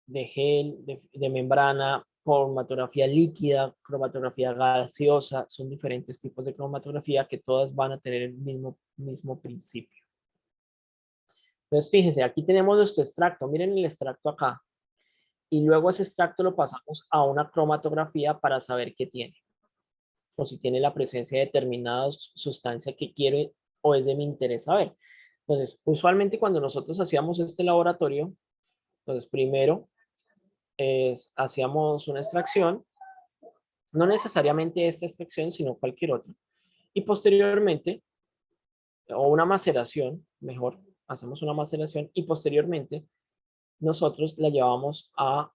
de gel, de membrana, cromatografía líquida, cromatografía gaseosa, son diferentes tipos de cromatografía que todas van a tener el mismo principio. Entonces, fíjense, aquí tenemos nuestro extracto, miren el extracto acá, y luego ese extracto lo pasamos a una cromatografía para saber qué tiene, o si tiene la presencia de determinada sustancia que quiero o es de mi interés saber. Entonces, usualmente cuando nosotros hacíamos este laboratorio, entonces primero hacíamos una extracción, no necesariamente esta extracción, sino cualquier otra. Y posteriormente, o una maceración, mejor, hacemos una maceración y posteriormente nosotros la llevamos a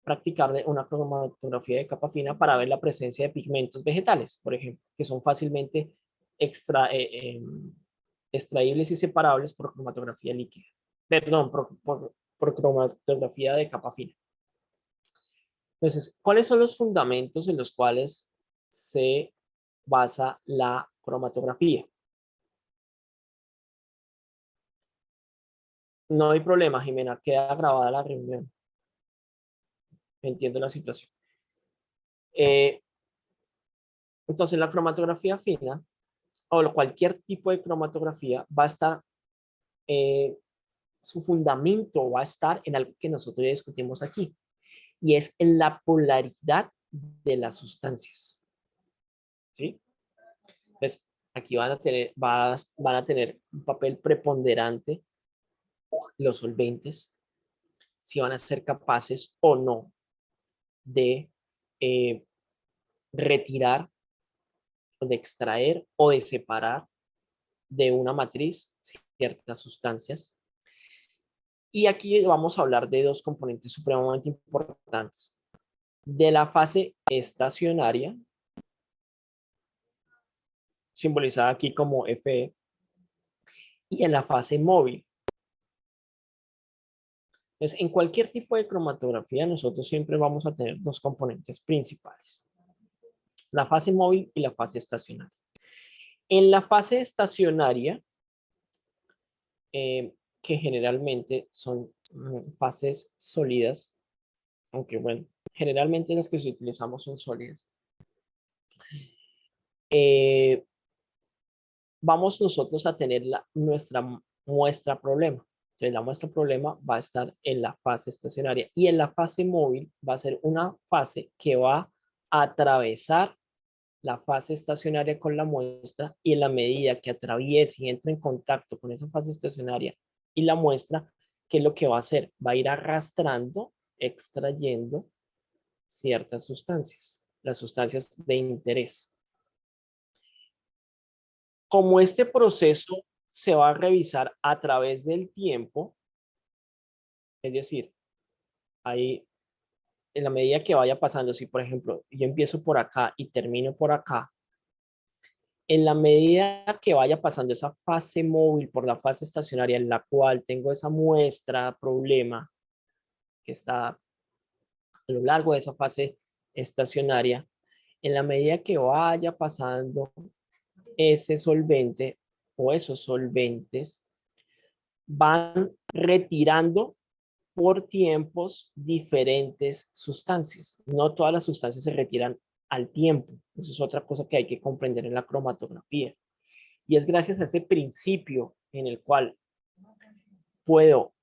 practicar una cromatografía de capa fina para ver la presencia de pigmentos vegetales, por ejemplo, que son fácilmente extraíbles y separables por cromatografía líquida. Perdón, por cromatografía de capa fina. Entonces, ¿cuáles son los fundamentos en los cuales se basa la cromatografía? No hay problema, Jimena, queda grabada la reunión. Entiendo la situación. Entonces, la cromatografía fina o cualquier tipo de cromatografía va a estar, su fundamento va a estar en algo que nosotros ya discutimos aquí, y es en la polaridad de las sustancias. ¿Sí? Entonces, aquí van a tener un papel preponderante los solventes, si van a ser capaces o no de retirar, de extraer o de separar de una matriz ciertas sustancias. Y aquí vamos a hablar de dos componentes supremamente importantes. De la fase estacionaria, simbolizada aquí como Fe, y en la fase móvil. Entonces, en cualquier tipo de cromatografía, nosotros siempre vamos a tener dos componentes principales: la fase móvil y la fase estacionaria. En la fase estacionaria, que generalmente son fases sólidas, aunque bueno, generalmente las que utilizamos son sólidas. Vamos nosotros a tener nuestra muestra problema. Entonces la muestra problema va a estar en la fase estacionaria, y en la fase móvil va a ser una fase que va a atravesar la fase estacionaria con la muestra, y en la medida que atraviese y entre en contacto con esa fase estacionaria y la muestra, ¿qué es lo que va a hacer? Va a ir arrastrando, extrayendo ciertas sustancias, las sustancias de interés. Como este proceso se va a revisar a través del tiempo, es decir, ahí, en la medida que vaya pasando, si por ejemplo yo empiezo por acá y termino por acá, en la medida que vaya pasando esa fase móvil por la fase estacionaria, en la cual tengo esa muestra problema que está a lo largo de esa fase estacionaria, en la medida que vaya pasando ese solvente o esos solventes, van retirando por tiempos diferentes sustancias. No todas las sustancias se retiran al tiempo. Eso es otra cosa que hay que comprender en la cromatografía. Y es gracias a ese principio en el cual puedo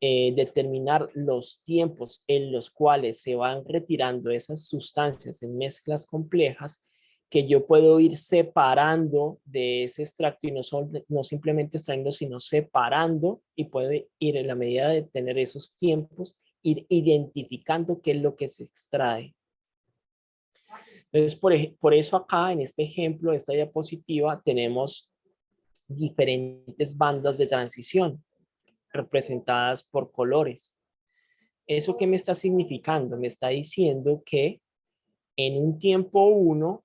determinar los tiempos en los cuales se van retirando esas sustancias en mezclas complejas, que yo puedo ir separando de ese extracto, y no simplemente extrayendo, sino separando, y puedo ir, en la medida de tener esos tiempos, ir identificando qué es lo que se extrae. Entonces, por eso acá en este ejemplo, esta diapositiva, tenemos diferentes bandas de transición representadas por colores. ¿Eso qué me está significando? Me está diciendo que en un tiempo 1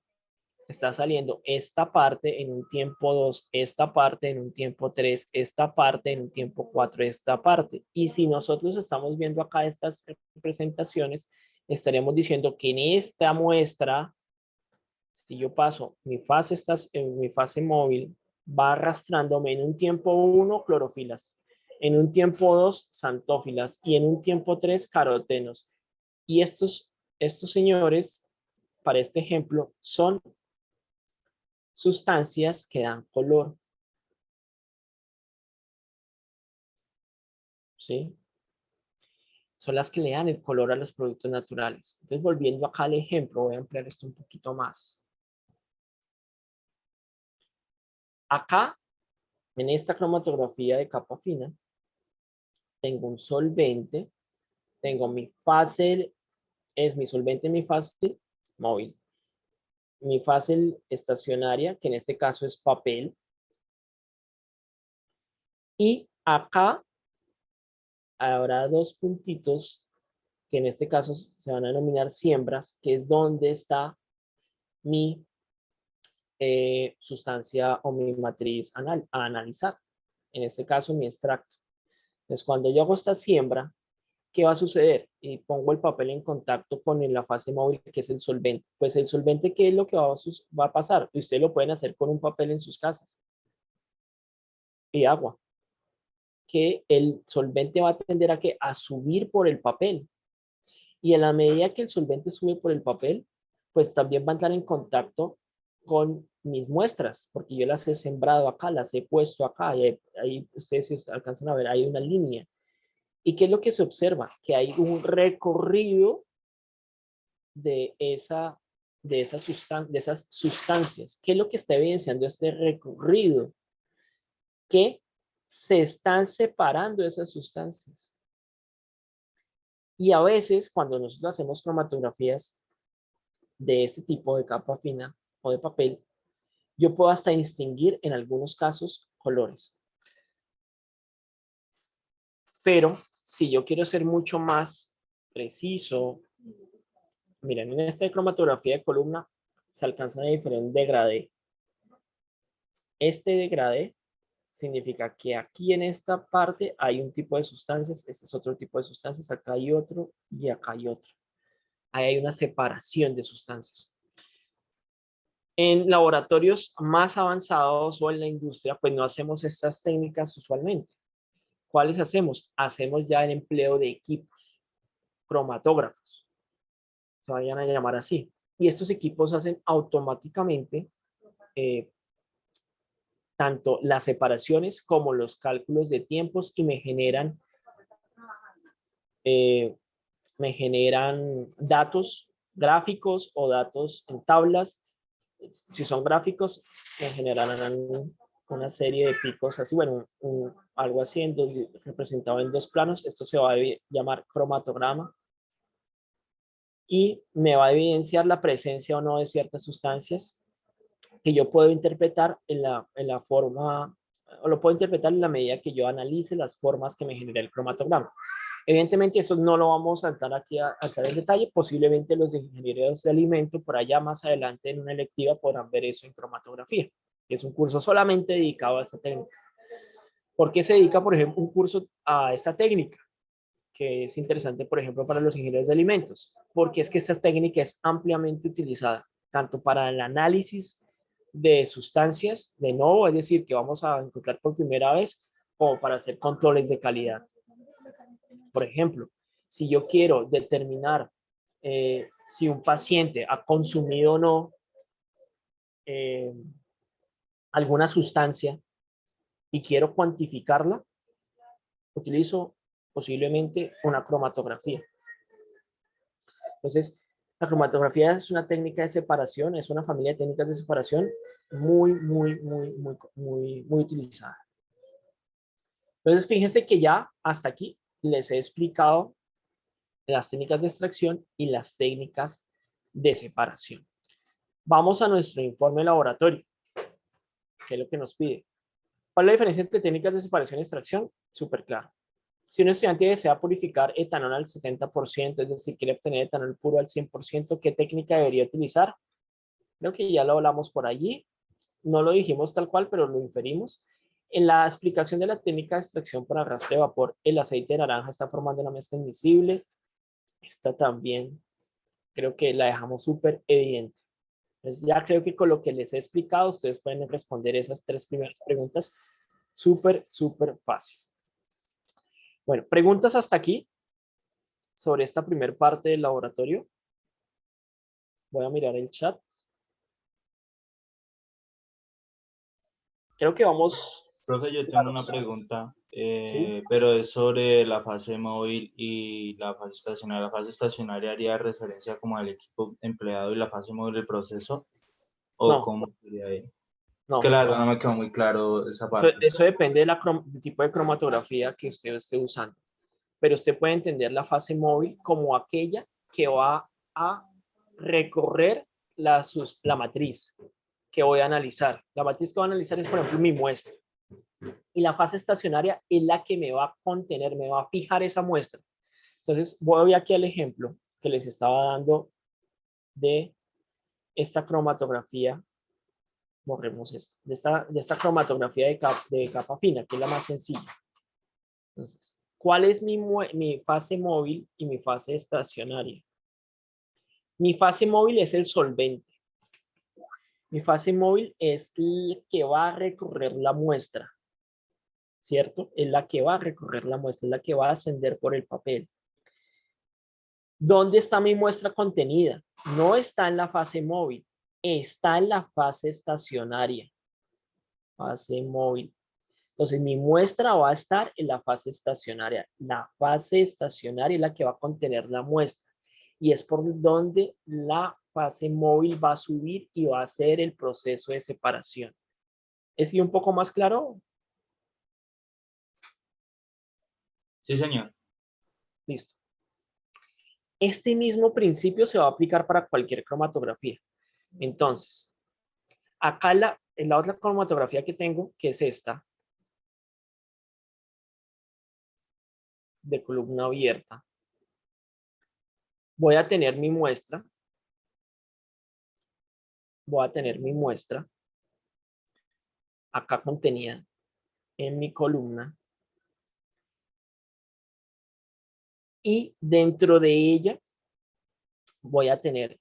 está saliendo esta parte, en un tiempo 2 esta parte, en un tiempo 3 esta parte, en un tiempo 4 esta parte. Y si nosotros estamos viendo acá estas representaciones, estaremos diciendo que en esta muestra, si yo paso mi fase móvil, va arrastrándome en un tiempo 1 clorofilas, en un tiempo 2 xantófilas y en un tiempo 3 carotenos. Y estos señores, para este ejemplo, son sustancias que dan color. ¿Sí? Son las que le dan el color a los productos naturales. Entonces, volviendo acá al ejemplo, voy a ampliar esto un poquito más. Acá, en esta cromatografía de capa fina, tengo un solvente, tengo mi fase, es mi solvente, mi fase móvil. Mi fase estacionaria, que en este caso es papel. Y acá habrá dos puntitos que en este caso se van a denominar siembras, que es donde está mi sustancia o mi matriz a analizar. En este caso, mi extracto. Entonces, cuando yo hago esta siembra, ¿qué va a suceder? Y pongo el papel en contacto con la fase móvil, que es el solvente. Pues el solvente, ¿qué es lo que va a pasar? Ustedes lo pueden hacer con un papel en sus casas. Y agua. Que el solvente va a tender a subir por el papel. Y en la medida que el solvente sube por el papel, pues también va a entrar en contacto con mis muestras, porque yo las he sembrado acá, las he puesto acá, y ahí ustedes alcanzan a ver, hay una línea. ¿Y qué es lo que se observa? Que hay un recorrido de esas sustancias. ¿Qué es lo que está evidenciando este recorrido? Que se están separando esas sustancias. Y a veces, cuando nosotros hacemos cromatografías de este tipo de capa fina o de papel, yo puedo hasta distinguir en algunos casos colores. Pero si yo quiero ser mucho más preciso, miren, en esta cromatografía de columna se alcanza a diferir un degradé. Este degradé significa que aquí en esta parte hay un tipo de sustancias, este es otro tipo de sustancias, acá hay otro y acá hay otro. Ahí hay una separación de sustancias. En laboratorios más avanzados o en la industria, pues no hacemos estas técnicas usualmente. ¿Cuáles hacemos? Hacemos ya el empleo de equipos, cromatógrafos, se vayan a llamar así. Y estos equipos hacen automáticamente tanto las separaciones como los cálculos de tiempos y me generan datos gráficos o datos en tablas. Si son gráficos, me generarán una serie de picos así, bueno, algo así representado en dos planos. Esto se va a llamar cromatograma y me va a evidenciar la presencia o no de ciertas sustancias que yo puedo interpretar en la forma, o lo puedo interpretar en la medida que yo analice las formas que me genera el cromatograma. Evidentemente eso no lo vamos a entrar aquí a entrar en detalle, posiblemente los de ingeniería de alimento por allá más adelante en una electiva podrán ver eso en cromatografía, que es un curso solamente dedicado a esta técnica. ¿Por qué se dedica, por ejemplo, un curso a esta técnica? Que es interesante, por ejemplo, para los ingenieros de alimentos, porque es que esta técnica es ampliamente utilizada, tanto para el análisis de sustancias de nuevo, es decir, que vamos a encontrar por primera vez, como para hacer controles de calidad. Por ejemplo, si yo quiero determinar si un paciente ha consumido o no alguna sustancia y quiero cuantificarla, utilizo posiblemente una cromatografía. Entonces, la cromatografía es una técnica de separación, es una familia de técnicas de separación muy utilizada. Entonces, fíjense que ya hasta aquí les he explicado las técnicas de extracción y las técnicas de separación. Vamos a nuestro informe de laboratorio, que es lo que nos pide. ¿Cuál es la diferencia entre técnicas de separación y extracción? Súper claro. Si un estudiante desea purificar etanol al 70%, es decir, quiere obtener etanol puro al 100%, ¿qué técnica debería utilizar? Creo que ya lo hablamos por allí. No lo dijimos tal cual, pero lo inferimos. En la explicación de la técnica de extracción por arrastre de vapor, el aceite de naranja está formando una mezcla invisible. Esta también creo que la dejamos súper evidente. Entonces ya creo que con lo que les he explicado, ustedes pueden responder esas tres primeras preguntas súper fácil. Bueno, preguntas hasta aquí sobre esta primera parte del laboratorio. Voy a mirar el chat. Creo que vamos... Profe, yo tengo una pregunta, ¿sí? Pero es sobre la fase móvil y la fase estacionaria. ¿La fase estacionaria haría referencia como al equipo empleado y la fase móvil del proceso? ¿O no, cómo sería ahí? No. Es que la verdad no me quedó muy claro esa parte. Eso depende del tipo de cromatografía que usted esté usando. pero usted puede entender la fase móvil como aquella que va a recorrer la matriz que voy a analizar. La matriz que voy a analizar es, por ejemplo, mi muestra. Y la fase estacionaria es la que me va a contener, me va a fijar esa muestra. Entonces, voy aquí al ejemplo que les estaba dando de esta cromatografía. Borremos esto. De esta cromatografía de capa fina, que es la más sencilla. Entonces, ¿cuál es mi fase móvil y mi fase estacionaria? Mi fase móvil es el solvente. Mi fase móvil es el que va a recorrer la muestra, ¿cierto? Es la que va a recorrer la muestra, es la que va a ascender por el papel. ¿Dónde está mi muestra contenida? No está en la fase móvil, está en la fase estacionaria. Fase móvil. Entonces, mi muestra va a estar en la fase estacionaria. La fase estacionaria es la que va a contener la muestra. Y es por donde la fase móvil va a subir y va a hacer el proceso de separación. ¿Es un poco más claro? Sí, señor. Listo. Este mismo principio se va a aplicar para cualquier cromatografía. Entonces, acá en la otra cromatografía que tengo, que es esta, de columna abierta, voy a tener mi muestra. Voy a tener mi muestra acá contenida en mi columna. Y dentro de ella voy a tener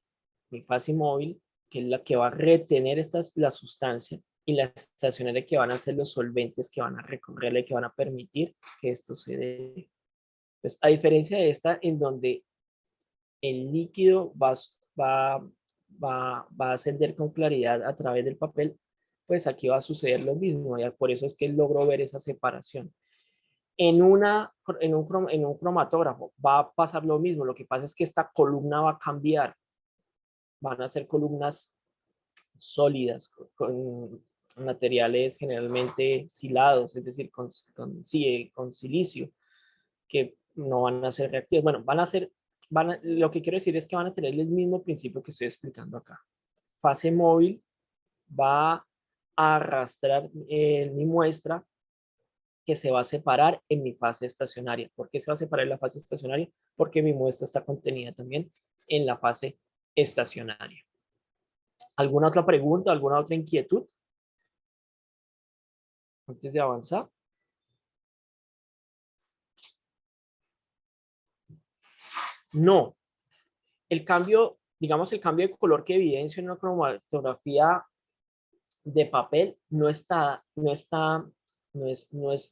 mi fase móvil, que es la que va a retener la sustancia, y la estacionaria, que van a ser los solventes que van a recorrerla y que van a permitir que esto se dé. Pues, a diferencia de esta, en donde el líquido va a ascender con claridad a través del papel, pues aquí va a suceder lo mismo. Y por eso es que logro ver esa separación. En un cromatógrafo va a pasar lo mismo. Lo que pasa es que esta columna va a cambiar. Van a ser columnas sólidas, con materiales generalmente silados, es decir, con silicio, que no van a ser reactivos. Bueno, lo que quiero decir es que van a tener el mismo principio que estoy explicando acá. Fase móvil va a arrastrar mi muestra, que se va a separar en mi fase estacionaria. ¿Por qué se va a separar en la fase estacionaria? Porque mi muestra está contenida también en la fase estacionaria. ¿Alguna otra pregunta? ¿Alguna otra inquietud? Antes de avanzar. No. El cambio, digamos, el cambio de color que evidencio en una cromatografía de papel no es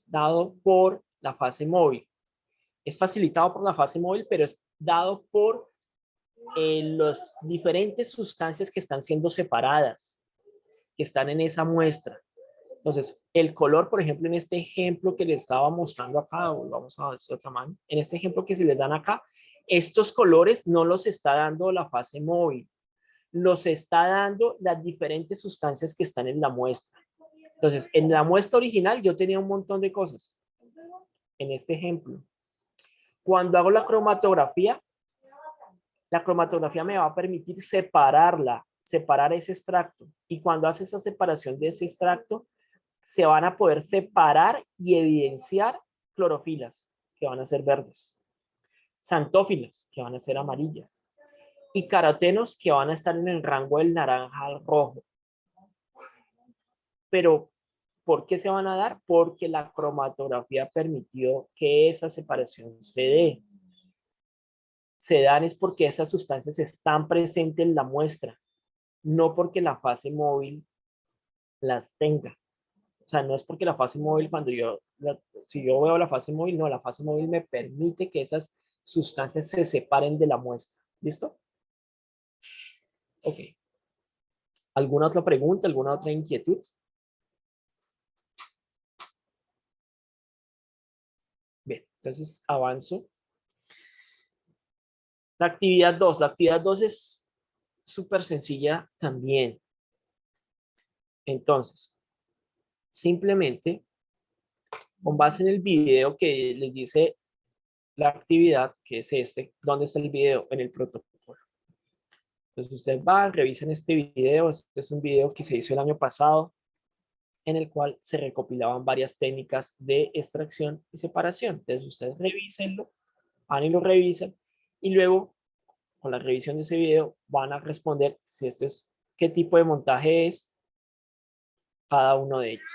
dado por la fase móvil. Es facilitado por la fase móvil, pero es dado por las diferentes sustancias que están siendo separadas, que están en esa muestra. Entonces, el color, por ejemplo, en este ejemplo que les estaba mostrando acá, vamos a ver de otra mano, en este ejemplo que se les dan acá, estos colores no los está dando la fase móvil, los está dando las diferentes sustancias que están en la muestra. Entonces, en la muestra original yo tenía un montón de cosas. En este ejemplo, cuando hago la cromatografía me va a permitir separar ese extracto. Y cuando hace esa separación de ese extracto, se van a poder separar y evidenciar clorofilas, que van a ser verdes, xantófilas, que van a ser amarillas, y carotenos, que van a estar en el rango del naranja al rojo. Pero, ¿por qué se van a dar? Porque la cromatografía permitió que esa separación se dé. Se dan es porque esas sustancias están presentes en la muestra, no porque la fase móvil las tenga. O sea, no es porque la fase móvil, si yo veo la fase móvil, no, la fase móvil me permite que esas sustancias se separen de la muestra. ¿Listo? Ok. ¿Alguna otra pregunta? ¿Alguna otra inquietud? Bien, entonces avanzo. La actividad 2. La actividad 2 es súper sencilla también. Entonces, simplemente, con base en el video que les dice la actividad, que es este. ¿Dónde está el video? En el protocolo. Entonces ustedes van, revisan este video. Este es un video que se hizo el año pasado, en el cual se recopilaban varias técnicas de extracción y separación. Entonces ustedes revísenlo, van y lo revisan, y luego con la revisión de ese video van a responder si esto es, qué tipo de montaje es cada uno de ellos.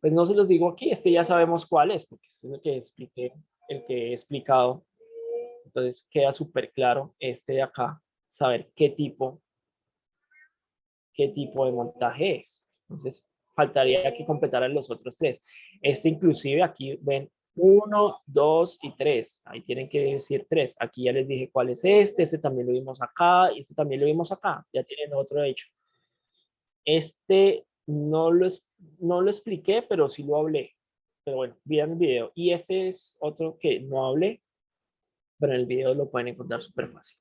Pues no se los digo aquí, este ya sabemos cuál es, porque este es el que expliqué, el que he explicado. Entonces queda súper claro este de acá, saber qué tipo de montaje es. Entonces faltaría que completaran los otros tres. Este inclusive aquí ven 1, 2 y 3. Ahí tienen que decir 3. Aquí ya les dije cuál es este también lo vimos acá, y este también lo vimos acá. Ya tienen otro hecho. Este no lo expliqué, pero sí lo hablé. Pero bueno, vean el video. Y este es otro que no hablé, pero en el video lo pueden encontrar súper fácil.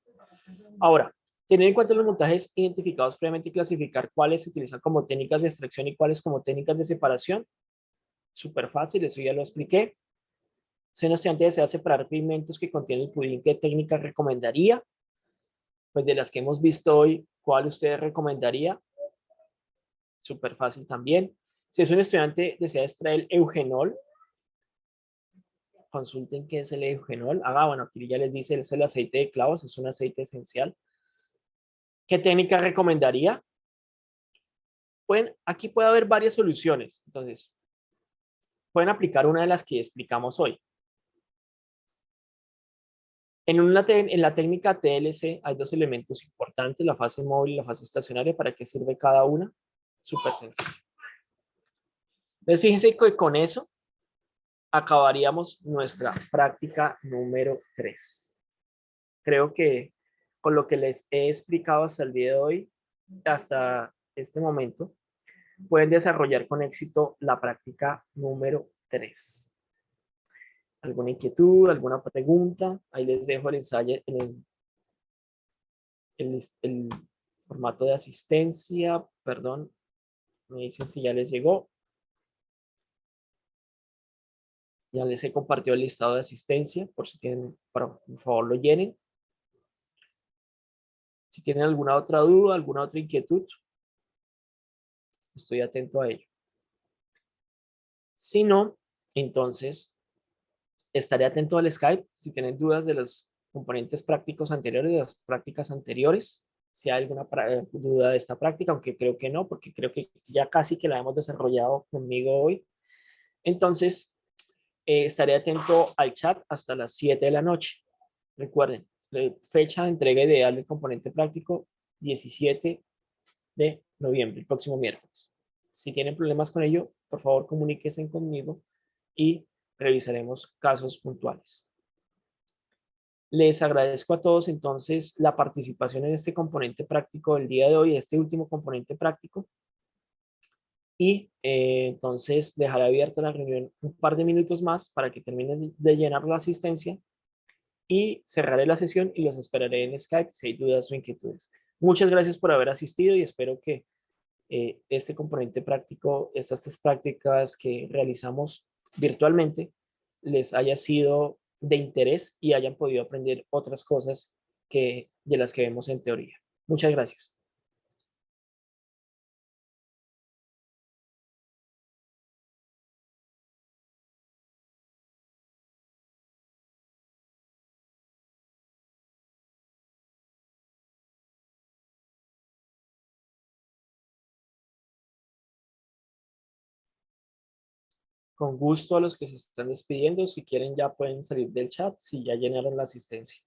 Ahora, tener en cuenta los montajes identificados previamente y clasificar cuáles se utilizan como técnicas de extracción y cuáles como técnicas de separación. Súper fácil, eso ya lo expliqué. Si un estudiante desea separar pigmentos que contienen el pudín, ¿qué técnica recomendaría? Pues de las que hemos visto hoy, ¿cuál usted recomendaría? Súper fácil también. Si es un estudiante desea extraer el eugenol, consulten qué es el eugenol. Bueno, aquí ya les dice, es el aceite de clavos, es un aceite esencial. ¿Qué técnica recomendaría? Aquí puede haber varias soluciones. Entonces, pueden aplicar una de las que explicamos hoy. En la técnica TLC hay dos elementos importantes, la fase móvil y la fase estacionaria. ¿Para qué sirve cada una? Súper sencillo. Entonces, fíjense que con eso acabaríamos nuestra práctica número 3. Creo que con lo que les he explicado hasta el día de hoy, hasta este momento, pueden desarrollar con éxito la práctica número 3. ¿Alguna inquietud, alguna pregunta? Ahí les dejo el ensayo en el formato de asistencia. Perdón, me dicen si ya les llegó. Ya les he compartido el listado de asistencia, por si tienen, por favor lo llenen. Si tienen alguna otra duda, alguna otra inquietud, estoy atento a ello. Si no, entonces estaré atento al Skype. Si tienen dudas de los componentes prácticos anteriores, de las prácticas anteriores, si hay alguna duda de esta práctica, aunque creo que no, porque creo que ya casi que la hemos desarrollado conmigo hoy. Entonces, estaré atento al chat hasta las 7 de la noche. Recuerden, fecha de entrega ideal del componente práctico, 17 de noviembre, el próximo miércoles. Si tienen problemas con ello, por favor comuníquense conmigo y revisaremos casos puntuales. Les agradezco a todos entonces la participación en este componente práctico del día de hoy, este último componente práctico. Y entonces dejaré abierta la reunión un par de minutos más para que terminen de llenar la asistencia y cerraré la sesión y los esperaré en Skype si hay dudas o inquietudes. Muchas gracias por haber asistido y espero que este componente práctico, estas tres prácticas que realizamos virtualmente, les haya sido de interés y hayan podido aprender otras cosas de las que vemos en teoría. Muchas gracias. Con gusto a los que se están despidiendo, si quieren ya pueden salir del chat si ya llenaron la asistencia.